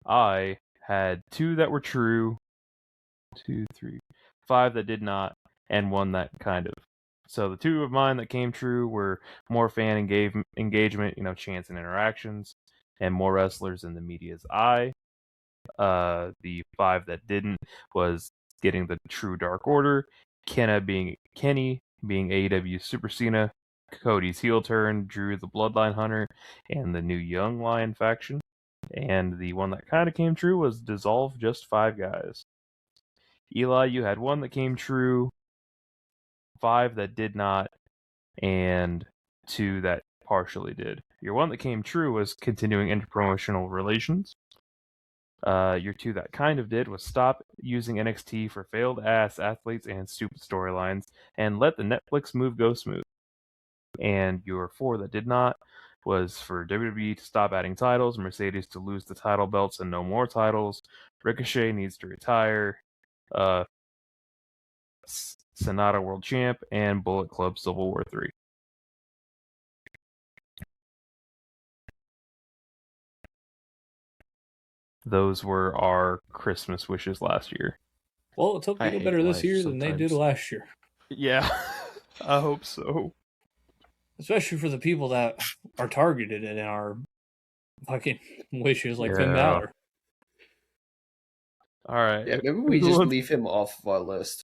I had 2 that were true, 2, 3, 5 that did not, and 1 that kind of. So the 2 of mine that came true were more fan engagement, chance and interactions. and more wrestlers in the media's eye. The 5 that didn't was getting the True Dark Order, Kenny being AEW Super Cena, Cody's heel turn, Drew the Bloodline Hunter, and the new Young Lion faction. And the one that kind of came true was dissolve just 5 guys. Eli, you had 1 that came true, 5 that did not, and 2 that partially did. Your 1 that came true was continuing interpromotional relations. Your 2 that kind of did was stop using NXT for failed ass athletes and stupid storylines, and let the Netflix move go smooth. And your 4 that did not was for WWE to stop adding titles, Mercedes to lose the title belts and no more titles, Ricochet needs to retire, Sonata World Champ, and Bullet Club Civil War 3. Those were our Christmas wishes last year. Well, let's hope they do better this year than they did last year. Yeah, I hope so. Especially for the people that are targeted in our fucking wishes, like Finn Balor. All right. Yeah, maybe we just leave him off of our list.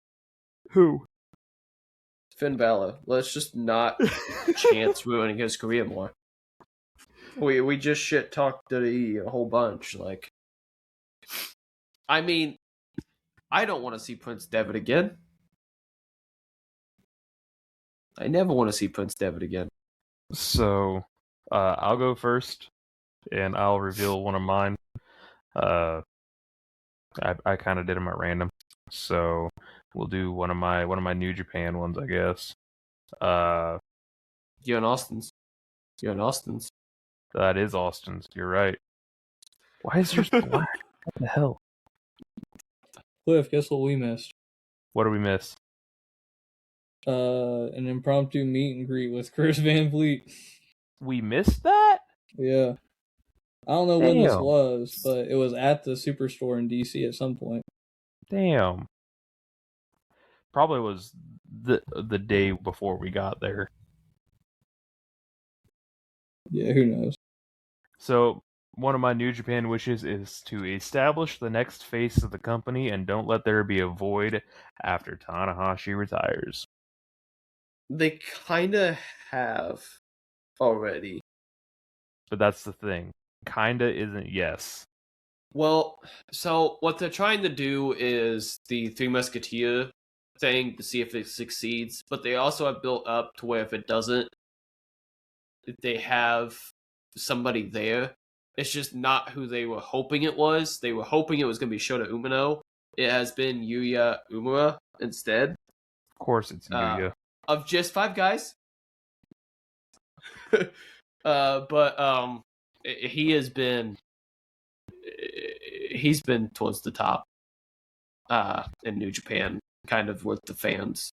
Who? Finn Balor. Let's just not chance ruining his career more. We just shit talked Diddy a whole bunch. Like, I mean, I don't want to see Prince Devitt again. I never want to see Prince Devitt again. So, I'll go first, and I'll reveal one of mine. I kind of did them at random, so we'll do one of my New Japan ones, I guess. You're in Austin's. That is Austin's. You're right. Why is yours black? What the hell? Cliff, guess what we missed? What did we miss? An impromptu meet and greet with Chris Van Vliet. We missed that? Yeah. I don't know when this was, but it was at the Superstore in DC at some point. Damn. Probably was the day before we got there. Yeah, who knows? So, one of my New Japan wishes is to establish the next face of the company and don't let there be a void after Tanahashi retires. They kind of have already. But that's the thing. Kinda isn't yes. Well, so what they're trying to do is the Three Musketeer thing to see if it succeeds, but they also have built up to where if it doesn't, they have somebody there. It's just not who they were hoping it was. They were hoping it was going to be Shota Umino. It has been Yuya Uemura instead. Of course it's Yuya. Of just 5 guys. He's been towards the top in New Japan, kind of with the fans.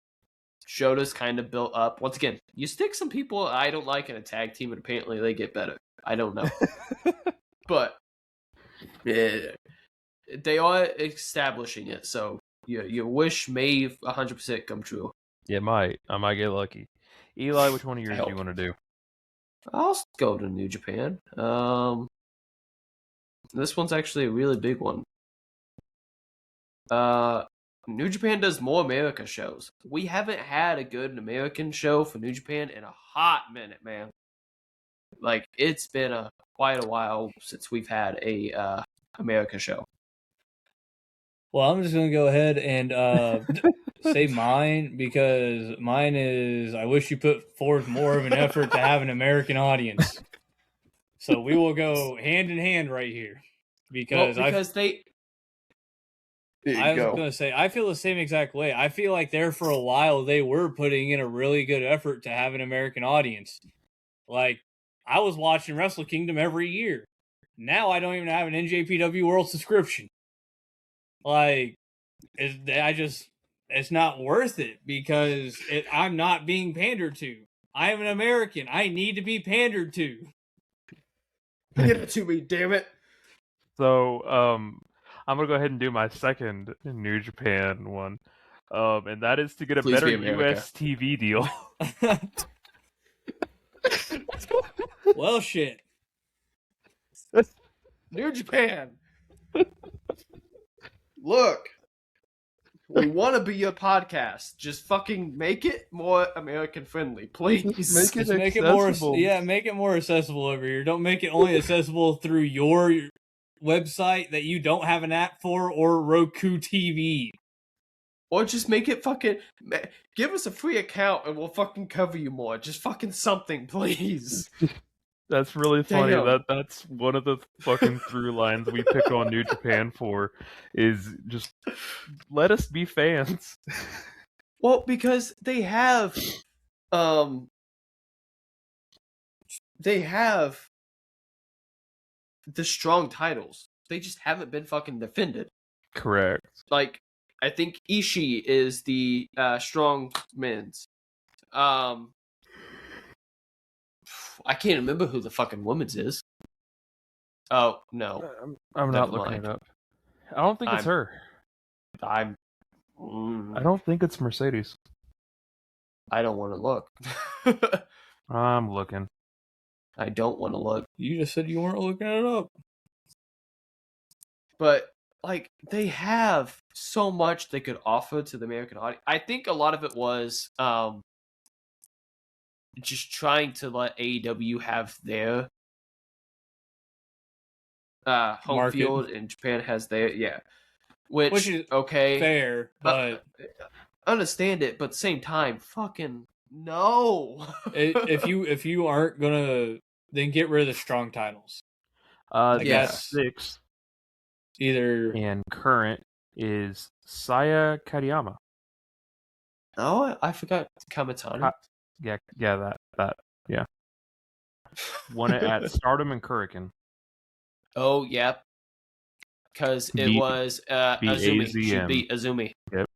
Shota's kind of built up. Once again, you stick some people I don't like in a tag team and apparently they get better. I don't know. But they are establishing it, so your wish may 100% come true. It might. I might get lucky. Eli, which one of yours do you want to do? I'll go to New Japan. This one's actually a really big one. New Japan does more America shows. We haven't had a good American show for New Japan in a hot minute, man. Like, it's been quite a while since we've had a America show. Well, I'm just going to go ahead and say mine, because mine is, I wish you put forth more of an effort to have an American audience. So we will go hand in hand right here. Because I was going to say, I feel the same exact way. I feel like there for a while, they were putting in a really good effort to have an American audience. Like, I was watching Wrestle Kingdom every year. Now I don't even have an NJPW World subscription. Like, it's not worth it because I'm not being pandered to. I am an American. I need to be pandered to. Give it to me, damn it. So, I'm gonna go ahead and do my second New Japan one, and that is to get a better US TV deal. Well, shit. New Japan. Look, we want to be your podcast. Just fucking make it more American friendly, please. Make it Just make it more, accessible. make it more accessible over here. Don't make it only accessible through your website that you don't have an app for or Roku TV. Or just make it fucking... Give us a free account and we'll fucking cover you more. Just fucking something, please. That's really funny. Damn. That's one of the fucking through lines we pick on New Japan for, is just let us be fans. Well, because they have the strong titles. They just haven't been fucking defended. Correct. Like, I think Ishii is the strong men's. I can't remember who the fucking women's is. Oh, no. I'm not Never looking mind. it up. I don't think it's her. I don't think it's Mercedes. I don't want to look. I'm looking. I don't want to look. You just said you weren't looking it up. But, like, they have so much they could offer to the American audience. I think a lot of it was just trying to let AEW have their home Market. field, and Japan has their, Which is okay. fair, but Understand it, but at the same time, fucking no. if you aren't gonna, then get rid of the strong titles. The guess. sixth Either and current is Saya Kariyama. Oh, I forgot Kamitani. Yeah, that. Won it at Stardom and Kurikan. Oh, yep. Because it Beat- was beat Azumi. She AZM. beat Azumi. Yep.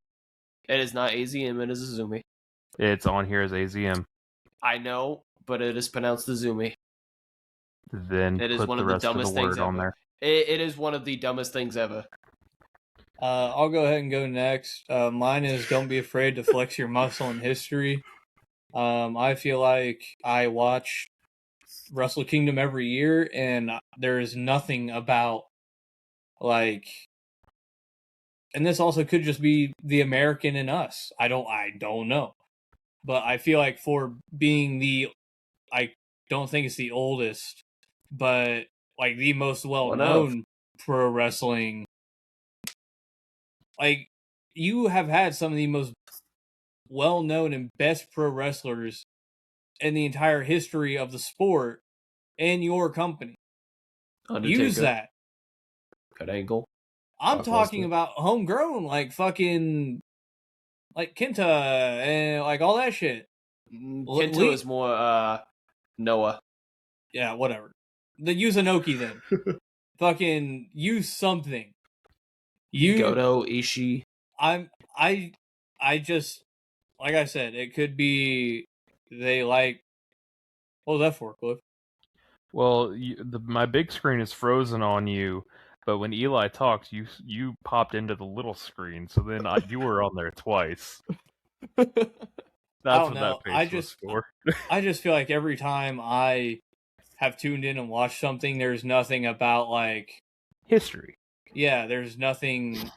It is not AZM, it is Azumi. It's on here as AZM. I know, but it is pronounced Azumi. Then It is put one the of the rest of the dumbest things word on ever. there. It is one of the dumbest things ever. I'll go ahead and go next. Mine is don't be afraid to flex your muscle in history. I feel like I watch Wrestle Kingdom every year, and there is nothing about, like, and this also could just be the American in us. I don't know, but I feel like for being I don't think it's the oldest, but like the most well known pro wrestling. Like, you have had some of the most well-known and best pro wrestlers in the entire history of the sport in your company. Undertaker, Use that. Kurt Angle. I'm Brock talking Lesnar. about homegrown, like fucking, like Kenta and like all that shit. Kento is more Noah. Yeah, whatever. The Uzanoki then. Fucking use something. Goto, Ishii. I just, like I said, it could be they like. What was that for, Cliff? Well, my big screen is frozen on you, but when Eli talked, you popped into the little screen, so then you were on there twice. That's what know. that page was for. I just feel like every time I have tuned in and watched something, there's nothing about, like, history. Yeah, there's nothing.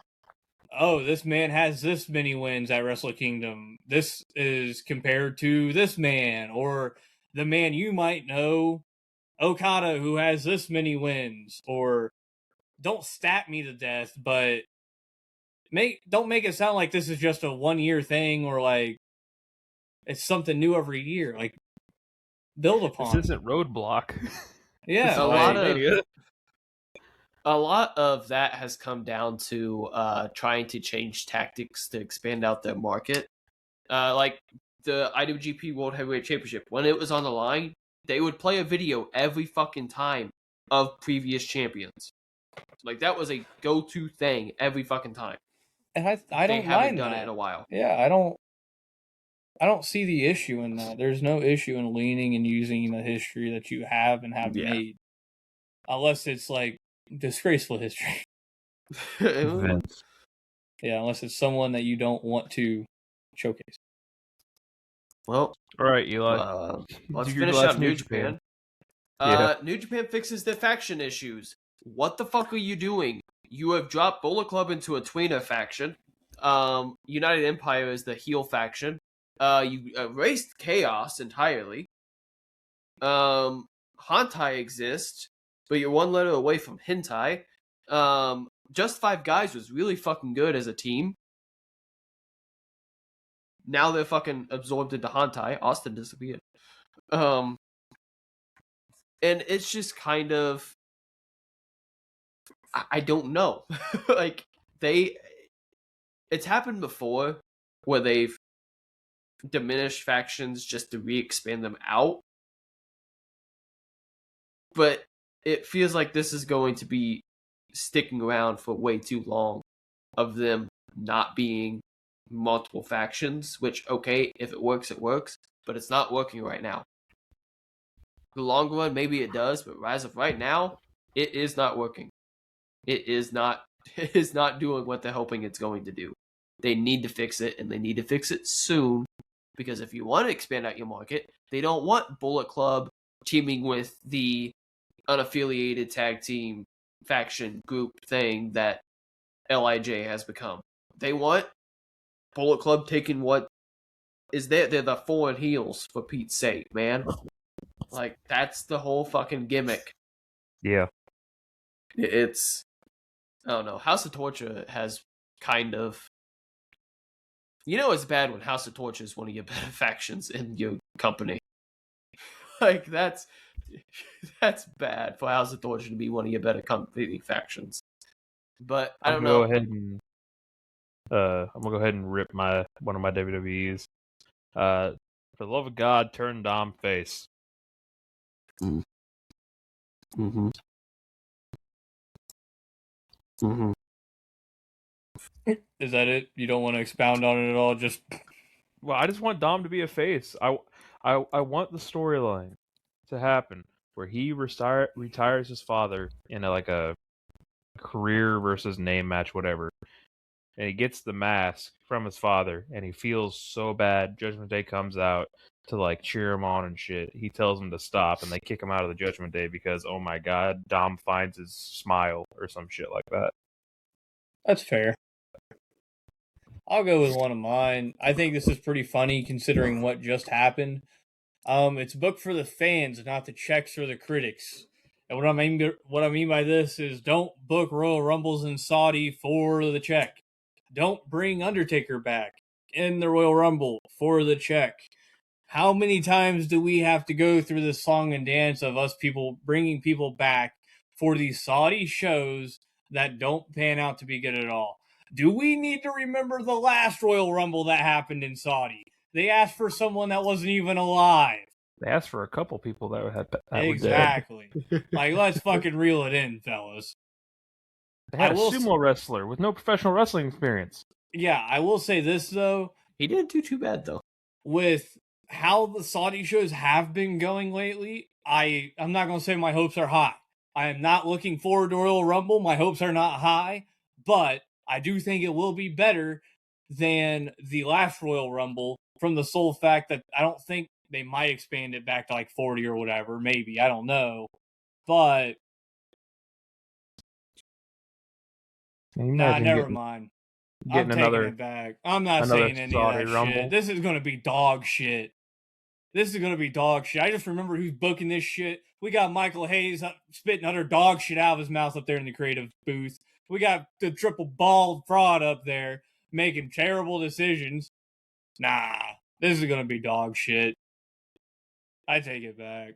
Oh, this man has this many wins at Wrestle Kingdom. This is compared to this man, or the man you might know, Okada, who has this many wins. Or don't stat me to death, but don't make it sound like this is just a 1-year thing, or like it's something new every year. Like, build upon. This isn't Roadblock. Yeah, a lot of that has come down to trying to change tactics to expand out their market. Like the IWGP World Heavyweight Championship, when it was on the line, they would play a video every fucking time of previous champions. Like, that was a go-to thing every fucking time. And I don't they haven't mind done that. it in a while. Yeah, I don't see the issue in that. There's no issue in leaning and using the history that you have and have made. Unless it's like disgraceful history. Yeah, unless it's someone that you don't want to showcase. Well, all right, Eli. let's finish out New Japan. New Japan fixes their faction issues. What the fuck are you doing? You have dropped Bullet Club into a tweener faction. United Empire is the heel faction. You erased Chaos entirely. Hantai exists, but you're one letter away from Hentai. Just Five Guys was really fucking good as a team. Now they're fucking absorbed into Hantai. Austen disappeared. And it's just kind of, I don't know. Like, it's happened before where they've diminished factions just to re-expand them out. But it feels like this is going to be sticking around for way too long of them not being multiple factions, which, okay, if it works, it works, but it's not working right now. The long run, maybe it does, but as of right now, it is not working. It is not doing what they're hoping it's going to do. They need to fix it, and they need to fix it soon, because if you want to expand out your market, they don't want Bullet Club teaming with the unaffiliated tag team faction group thing that LIJ has become. They want Bullet Club taking what is there. They're the foreign heels, for Pete's sake, man. Like, that's the whole fucking gimmick. Yeah. It's, I don't know. House of Torture has kind of, it's bad when House of Torture is one of your better factions in your company. Like, that's bad for House of Torture to be one of your better company factions. But I don't know. I'm gonna go ahead and rip one of my WWEs. For the love of God, turn Dom face. Mm-hmm. Is that it? You don't want to expound on it at all? Just Well, I just want Dom to be a face. I want the storyline to happen where he retires his father in a career versus name match, whatever, and he gets the mask from his father, and he feels so bad. Judgment Day comes out to cheer him on and shit. He tells him to stop, and they kick him out of the Judgment Day because, oh my god, Dom finds his smile or some shit like that. That's fair. I'll go with one of mine. I think this is pretty funny considering what just happened. It's booked for the fans, not the checks or the critics. And what I mean by this is, don't book Royal Rumbles in Saudi for the check. Don't bring Undertaker back in the Royal Rumble for the check. How many times do we have to go through this song and dance of us people bringing people back for these Saudi shows that don't pan out to be good at all? Do we need to remember the last Royal Rumble that happened in Saudi? They asked for someone that wasn't even alive. They asked for a couple people that were Exactly. Let's fucking reel it in, fellas. They had a sumo wrestler with no professional wrestling experience. Yeah, I will say this, though. He didn't do too bad, though. With how the Saudi shows have been going lately, I'm not going to say my hopes are high. I am not looking forward to Royal Rumble. My hopes are not high, but I do think it will be better than the last Royal Rumble from the sole fact that I don't think they might expand it back to 40 or whatever. Maybe. I don't know. But never mind. I'm taking it back. I'm not saying any of that shit. This is going to be dog shit. I just remember who's booking this shit. We got Michael Hayes spitting utter dog shit out of his mouth up there in the creative booth. We got the triple bald fraud up there making terrible decisions. Nah, this is going to be dog shit. I take it back.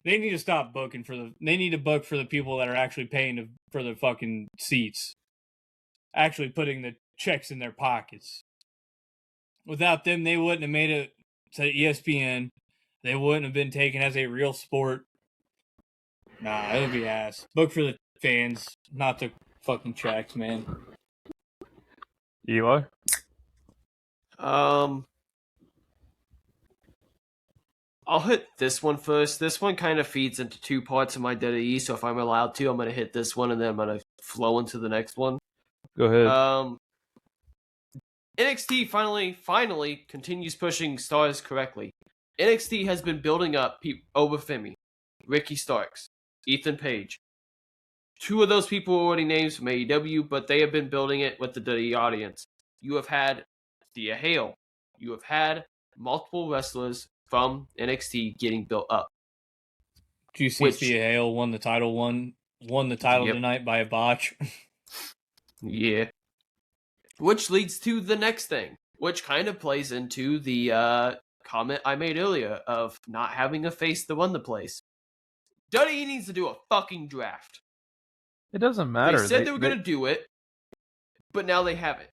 They need to stop booking they need to book for the people that are actually paying for the fucking seats. Actually putting the checks in their pockets. Without them, they wouldn't have made it to ESPN. They wouldn't have been taken as a real sport. Nah, it would be ass. Book for the fans, not the fucking checks, man. Eli? I'll hit this one first. This one kind of feeds into two parts of my WWE, so if I'm allowed to, I'm going to hit this one and then I'm going to flow into the next one. Go ahead. NXT finally continues pushing stars correctly. NXT has been building up Obafemi, Ricky Starks, Ethan Page. Two of those people are already names from AEW, but they have been building it with the WWE audience. You have had Thea Hale. You have had multiple wrestlers from NXT getting built up. Do you see Thea Hale won the title tonight by a botch? Yeah. Which leads to the next thing, which kind of plays into the comment I made earlier of not having a face to run the place. WWE needs to do a fucking draft. It doesn't matter. They said they were going to do it, but now they haven't.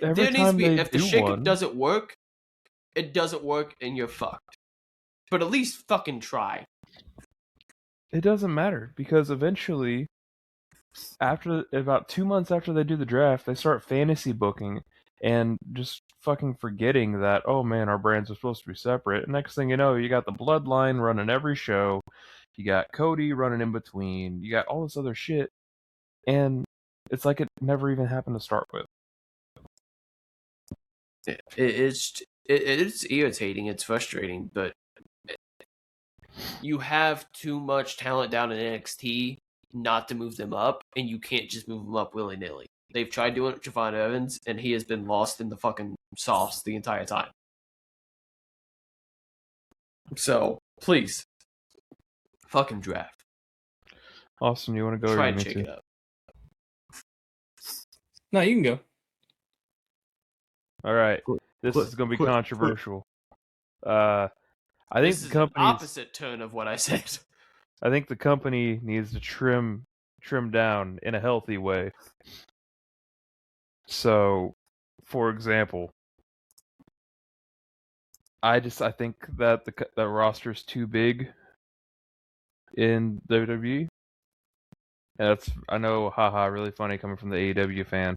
Every time if the shake doesn't work, it doesn't work and you're fucked. But at least fucking try. It doesn't matter because eventually, after about 2 months after they do the draft, they start fantasy booking and just fucking forgetting that, oh man, our brands are supposed to be separate. And next thing you know, you got the Bloodline running every show. You got Cody running in between. You got all this other shit. And it's like it never even happened to start with. It's irritating. It's frustrating, but you have too much talent down in NXT not to move them up, and you can't just move them up willy-nilly. They've tried doing it with Javon Evans, and he has been lost in the fucking sauce the entire time. So, please, fucking draft. Austen, you want to go? Try and shake it up. No, you can go. All right. This is going to be controversial. I think the company opposite turn of what I said. I think the company needs to trim down in a healthy way. So, for example, I think that the roster is too big in WWE. And that's, I know, haha, really funny coming from the AEW fan.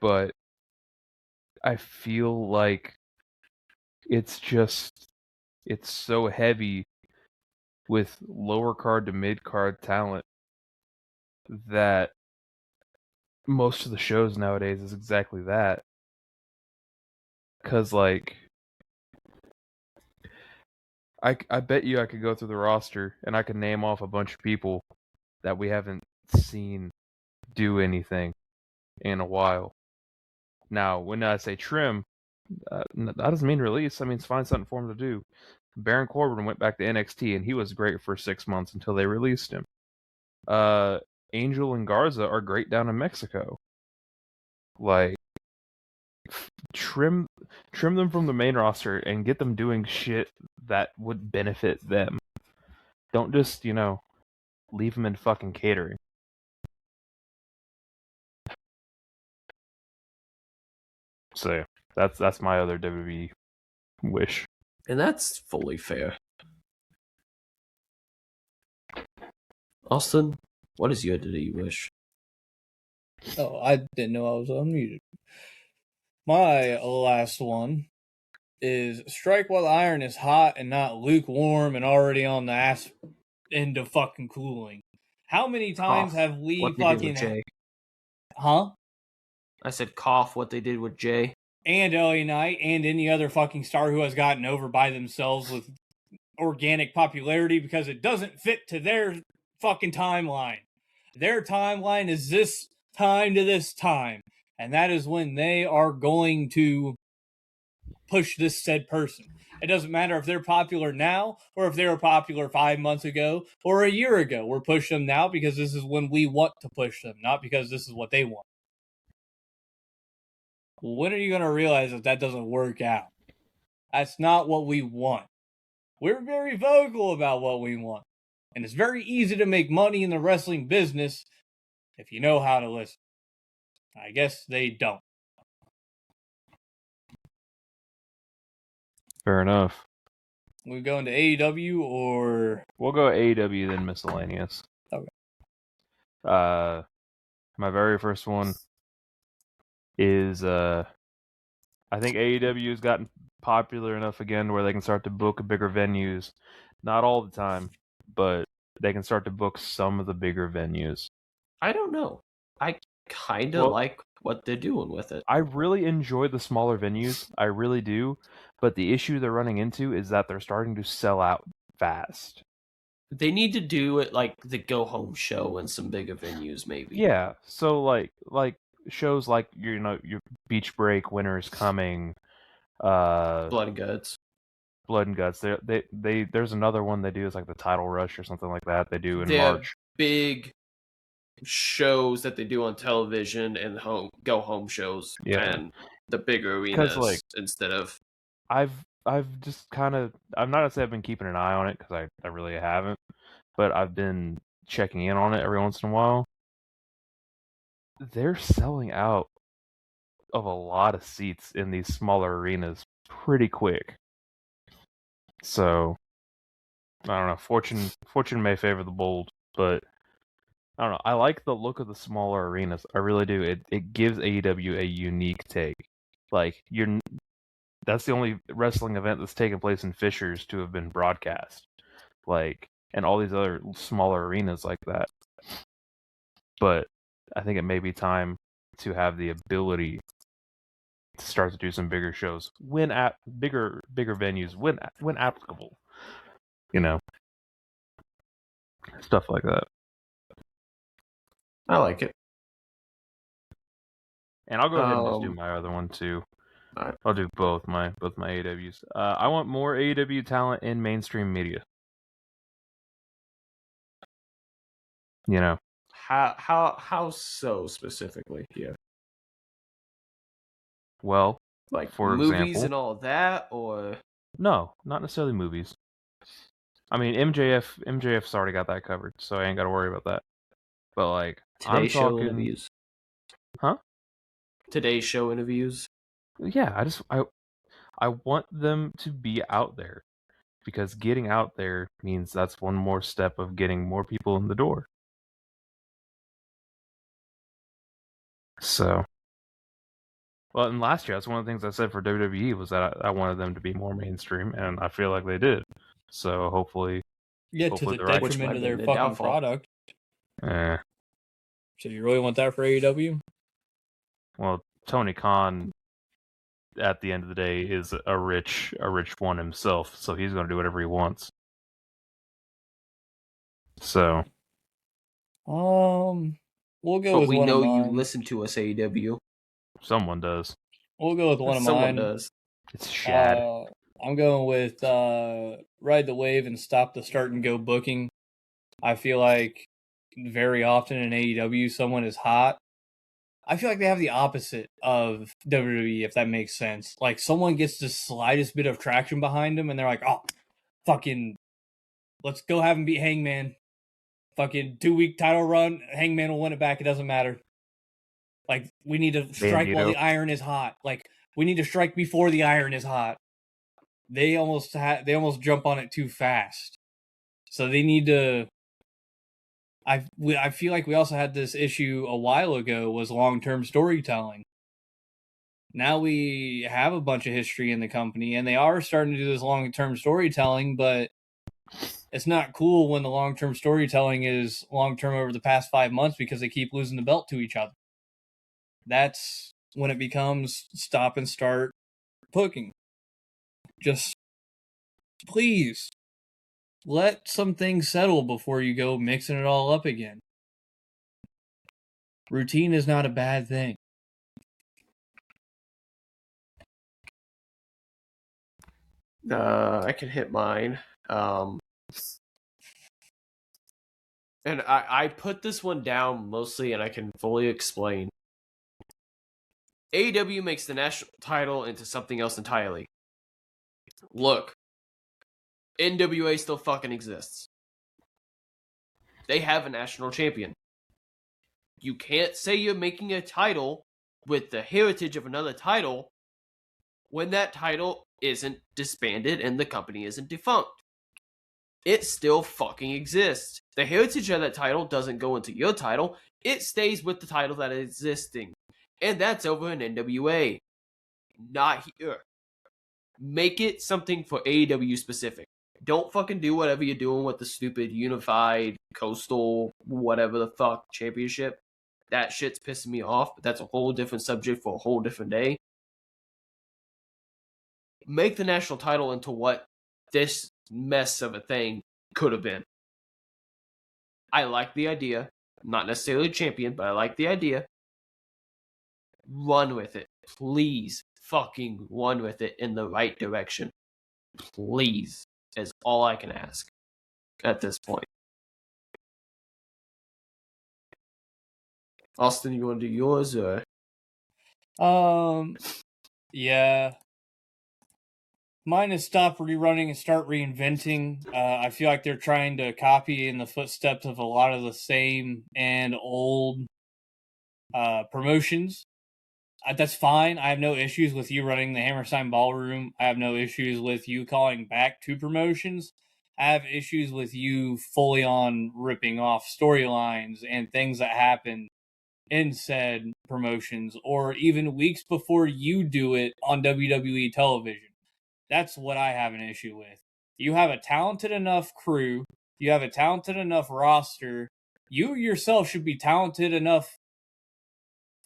But I feel like it's so heavy with lower card to mid card talent that most of the shows nowadays is exactly that. Because, like, I bet you I could go through the roster and I could name off a bunch of people that we haven't seen do anything in a while. Now, when I say trim, that doesn't mean release. I mean, find something for him to do. Baron Corbin went back to NXT, and he was great for 6 months until they released him. Angel and Garza are great down in Mexico. Like, trim them from the main roster and get them doing shit that would benefit them. Don't just, leave them in fucking catering. So yeah, that's my other WWE wish. And that's fully fair. Austen, what is your WWE wish? Oh, I didn't know I was unmuted. My last one is strike while the iron is hot and not lukewarm and already on the ass end of fucking cooling. How many times have we fucking... Huh? I said cough what they did with Jay. And LA Knight and any other fucking star who has gotten over by themselves with organic popularity because it doesn't fit to their fucking timeline. Their timeline is this time to this time. And that is when they are going to push this said person. It doesn't matter if they're popular now or if they were popular 5 months ago or a year ago. We're pushing them now because this is when we want to push them, not because this is what they want. When are you going to realize that that doesn't work out? That's not what we want. We're very vocal about what we want. And it's very easy to make money in the wrestling business if you know how to listen. I guess they don't. Fair enough. We go into AEW or... We'll go AEW, then miscellaneous. Okay. My very first one is, I think AEW has gotten popular enough again where they can start to book bigger venues. Not all the time, but they can start to book some of the bigger venues. I don't know. I kind of like what they're doing with it. I really enjoy the smaller venues. I really do. But the issue they're running into is that they're starting to sell out fast. They need to do it like the Go Home show in some bigger venues, maybe. Yeah, so like shows like your Beach Break, Winter is Coming, Blood and Guts. Blood and Guts. They there's another one they do is like the Title Rush or something like that. They do in They're March. big shows that they do on television and Go Home shows and the big arenas instead of. I've just kind of I'm not gonna say I've been keeping an eye on it because I really haven't, but I've been checking in on it every once in a while. They're selling out of a lot of seats in these smaller arenas pretty quick. So I don't know. Fortune may favor the bold, but I don't know. I like the look of the smaller arenas. I really do. It gives AEW a unique take. Like that's the only wrestling event that's taken place in Fishers to have been broadcast. Like, and all these other smaller arenas like that. But I think it may be time to have the ability to start to do some bigger shows when at bigger venues when applicable. You know, stuff like that. I like it. And I'll go ahead and just do my other one too. Right. I'll do both my AEWs. I want more AEW talent in mainstream media. You know, how so specifically here? Well, like for movies example, and all that, or no, not necessarily movies. I mean, MJF's already got that covered, so I ain't got to worry about that. But like, Today's Show interviews, huh? Today's Show interviews. Yeah, I want them to be out there because getting out there means that's one more step of getting more people in the door. So, well, and last year, that's one of the things I said for WWE was that I wanted them to be more mainstream, and I feel like they did. So hopefully, to the detriment of their fucking product. So you really want that for AEW? Well, Tony Khan, at the end of the day, is a rich one himself, so he's going to do whatever he wants. So, we'll go but with we one know of mine. You listen to us, AEW. Someone does. We'll go with one of Someone mine. Does. It's Shad. I'm going with Ride the Wave and Stop the Start and Go booking. I feel like very often in AEW, someone is hot. I feel like they have the opposite of WWE, if that makes sense. Like, someone gets the slightest bit of traction behind them, and they're like, oh, fucking, let's go have him beat Hangman. Fucking 2-week title run, Hangman will win it back, it doesn't matter. Like, we need to strike while the iron is hot. Like, we need to strike before the iron is hot. They almost jump on it too fast. So they need to... I feel like we also had this issue a while ago, was long-term storytelling. Now we have a bunch of history in the company, and they are starting to do this long-term storytelling, but it's not cool when the long-term storytelling is long-term over the past 5 months because they keep losing the belt to each other. That's when it becomes stop and start booking. Just, please, let some things settle before you go mixing it all up again. Routine is not a bad thing. I can hit mine. And I put this one down mostly, and I can fully explain. AEW makes the national title into something else entirely. Look, NWA still fucking exists. They have a national champion. You can't say you're making a title with the heritage of another title when that title isn't disbanded and the company isn't defunct. It still fucking exists. The heritage of that title doesn't go into your title. It stays with the title that is existing. And that's over in NWA. Not here. Make it something for AEW specific. Don't fucking do whatever you're doing with the stupid unified coastal whatever the fuck championship. That shit's pissing me off, but that's a whole different subject for a whole different day. Make the national title into what this mess of a thing could have been. I like the idea. I'm not necessarily a champion, but I like the idea. Run with it. Please fucking run with it in the right direction. Please. Is all I can ask at this point. Austin, you want to do yours or? Yeah. Mine is stop rerunning and start reinventing. I feel like they're trying to copy in the footsteps of a lot of the same and old promotions. That's fine. I have no issues with you running the Hammerstein Ballroom. I have no issues with you calling back to promotions. I have issues with you fully on ripping off storylines and things that happen in said promotions or even weeks before you do it on WWE television. That's what I have an issue with. You have a talented enough crew. You have a talented enough roster. You yourself should be talented enough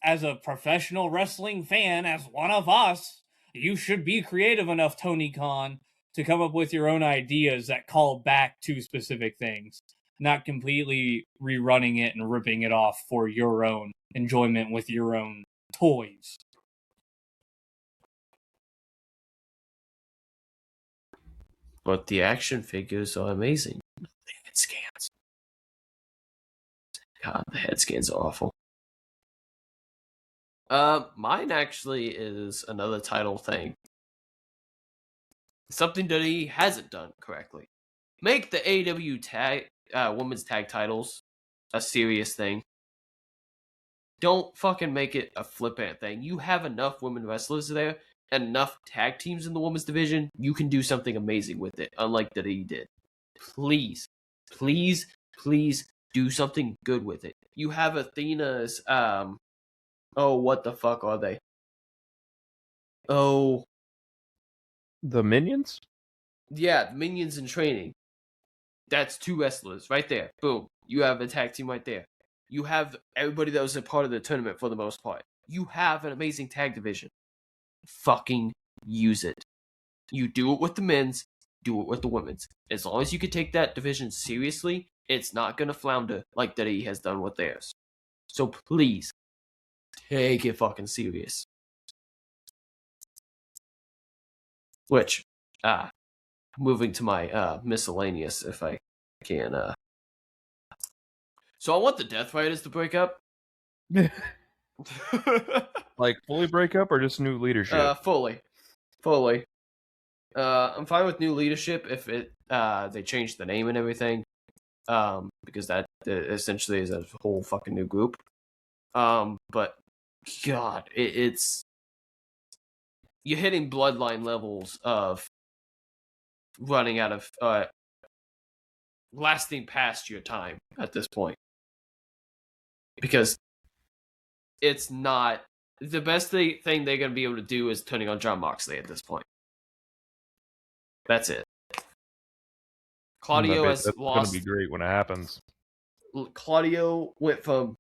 as a professional wrestling fan, as one of us. You should be creative enough, Tony Khan, to come up with your own ideas that call back to specific things, not completely rerunning it and ripping it off for your own enjoyment with your own toys. But the action figures are amazing. The head scans. God, the head scans are awful. Mine actually is another title thing. Something that he hasn't done correctly. Make the AEW tag, women's tag titles a serious thing. Don't fucking make it a flippant thing. You have enough women wrestlers there and enough tag teams in the women's division. You can do something amazing with it, unlike that he did. Please, please, please do something good with it. You have Athena's, oh, what the fuck are they? Oh, The Minions? yeah, Minions in Training. That's 2 wrestlers right there. Boom. You have a tag team right there. You have everybody that was a part of the tournament for the most part. You have an amazing tag division. Fucking use it. You do it with the men's, do it with the women's. As long as you can take that division seriously, it's not going to flounder like that he has done with theirs. So please, take it fucking serious. Which, moving to my miscellaneous, if I can. So I want the Death Riders to break up. Like fully break up or just new leadership? Fully. I'm fine with new leadership if they change the name and everything. Because that essentially is a whole fucking new group. But God, it's you're hitting bloodline levels of running out of lasting past your time at this point. Because it's not the best thing they're going to be able to do is turning on Jon Moxley at this point. That's it. Claudio has that's lost. It's going to be great when it happens. Claudio went from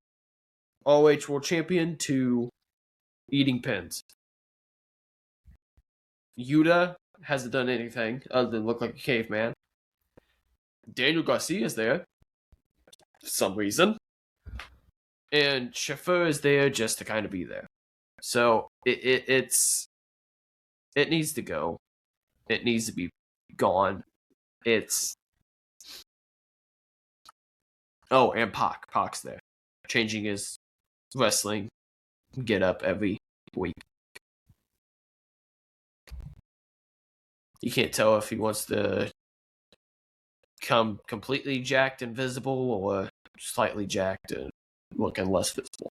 ROH World Champion to eating pins. Yuta hasn't done anything other than look like a caveman. Daniel Garcia's there for some reason. And Chauffeur is there just to kind of be there. So it needs to go. It needs to be gone. Oh, and Pac's there. Changing his wrestling get up every week. You can't tell if he wants to come completely jacked and visible or slightly jacked and looking less visible.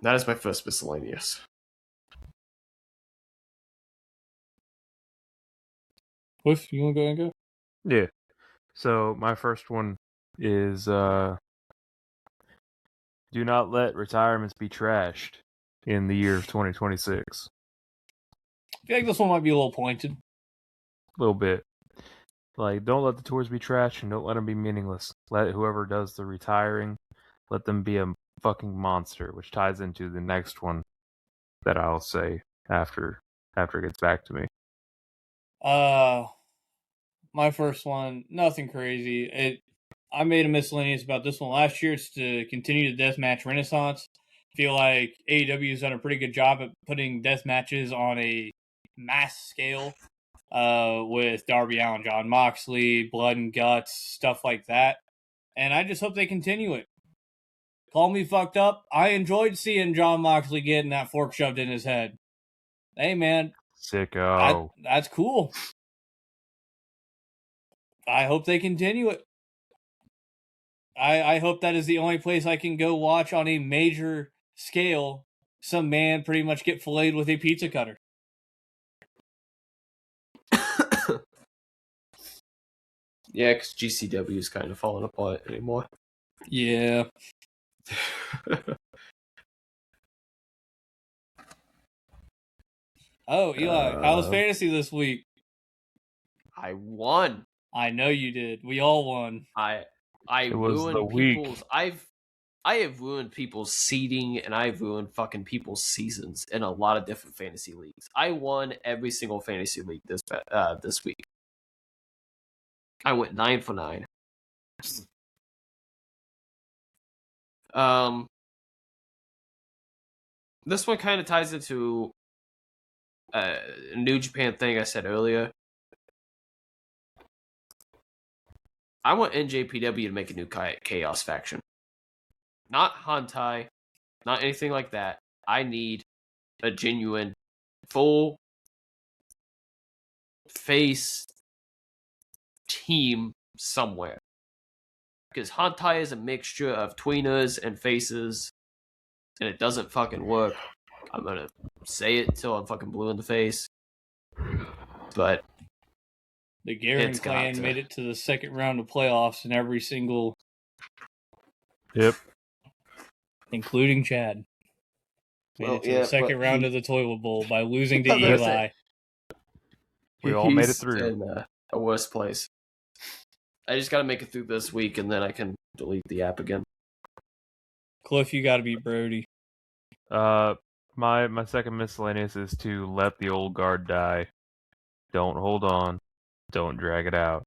That is my first miscellaneous. Cliff, you want to go and go? Yeah. So my first one is do not let retirements be trashed in the year of 2026. I feel like this one might be a little pointed. A little bit. Like, don't let the tours be trashed and don't let them be meaningless. Let whoever does the retiring, let them be a fucking monster, which ties into the next one that I'll say after it gets back to me. my first one, nothing crazy. I made a miscellaneous about this one last year. It's to continue the deathmatch renaissance. I feel like AEW has done a pretty good job at putting death matches on a mass scale, with Darby Allin, John Moxley, Blood and Guts, stuff like that. And I just hope they continue it. Call me fucked up. I enjoyed seeing John Moxley getting that fork shoved in his head. Hey, man. Sicko. That's cool. I hope they continue it. I hope that is the only place I can go watch on a major scale some man pretty much get filleted with a pizza cutter. Yeah, because GCW is kind of falling apart anymore. Yeah. Oh, Eli, how was fantasy this week? I won. I know you did. We all won. I It was ruined the week. people's. I have ruined people's seeding, and I've ruined fucking people's seasons in a lot of different fantasy leagues. I won every single fantasy league this week. I went 9 for 9. This one kind of ties into a New Japan thing I said earlier. I want NJPW to make a new Chaos faction. Not Hantai, not anything like that. I need a genuine, full face team somewhere. Because Hantai is a mixture of tweeners and faces, and it doesn't fucking work. I'm gonna say it till I'm fucking blue in the face. But the Garen clan made it to the second round of playoffs in every single... Yep. Including Chad. Made it to the second round of the Toilet Bowl by losing to Eli. We all made it through. In a worse place. I just gotta make it through this week, and then I can delete the app again. Cliff, you gotta beat Brody. My second miscellaneous is to let the old guard die. Don't hold on. Don't drag it out.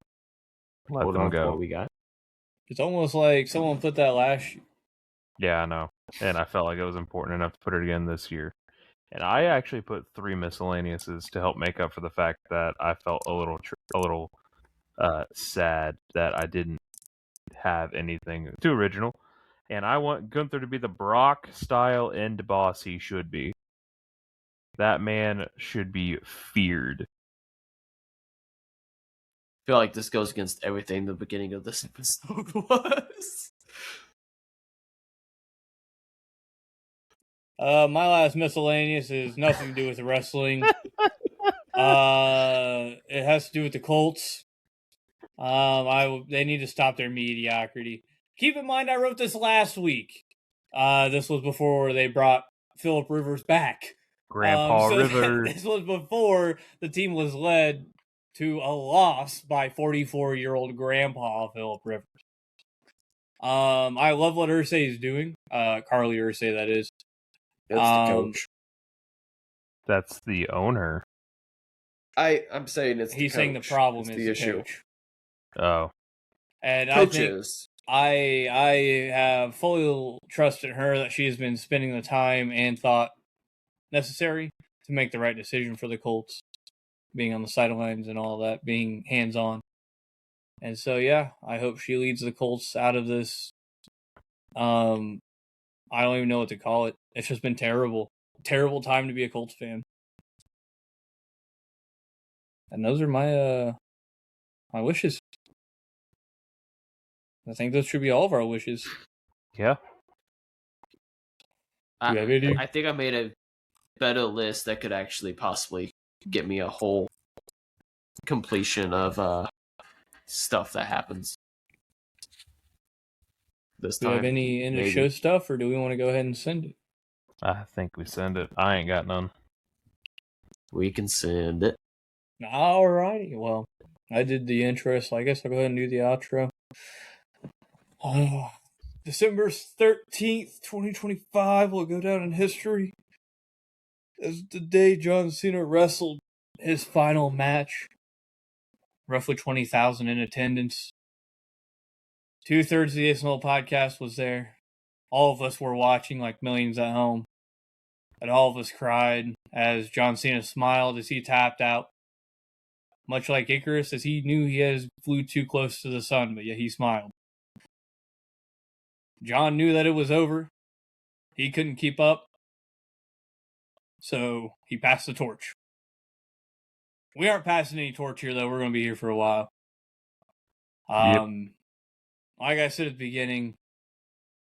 Let them go. What we got? It's almost like someone put that last year. Yeah, I know. And I felt like it was important enough to put it again this year. And I actually put 3 miscellaneouses to help make up for the fact that I felt a little sad that I didn't have anything too original. And I want Gunther to be the Brock style end boss he should be. That man should be feared. I feel like this goes against everything the beginning of this episode was. My last miscellaneous is nothing to do with wrestling. It has to do with the Colts. They need to stop their mediocrity. Keep in mind, I wrote this last week. This was before they brought Phillip Rivers back. Grandpa Rivers. This was before the team was led to a loss by 44-year-old Grandpa Phillip Rivers. I love what Irsay is doing. Carly Irsay, that is. That's the coach. That's the owner. I'm saying it's He's the saying the problem is the issue. coach. Oh. And Coaches. I have fully trusted her that she has been spending the time and thought necessary to make the right decision for the Colts, being on the sidelines and all that, being hands-on. And so, yeah, I hope she leads the Colts out of this. I don't even know what to call it. It's just been terrible. Terrible time to be a Colts fan. And those are my my wishes. I think those should be all of our wishes. Yeah. I think I made a better list that could actually possibly get me a whole completion of stuff that happens this time. Do we have any end of show stuff, or do we want to go ahead and send it? I think we send it. I ain't got none. We can send it. Alrighty. Well, I did the intro, so I guess I'll go ahead and do the outro. December 13th, 2025 will go down in history as the day John Cena wrestled his final match roughly 20,000 in attendance. 2/3 of the Isnell podcast was there. All of us were watching like millions at home. And all of us cried as John Cena smiled as he tapped out. Much like Icarus, as he knew he flew too close to the sun, but yet he smiled. John knew that it was over. He couldn't keep up. So he passed the torch. We aren't passing any torch here, though. We're going to be here for a while. Like I said at the beginning,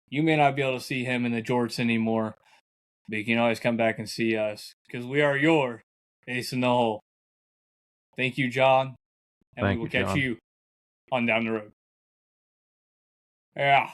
you may not be able to see him in the jorts anymore, but you can always come back and see us, because we are your ace in the hole. Thank you, John, and we will catch you on down the road. Yeah.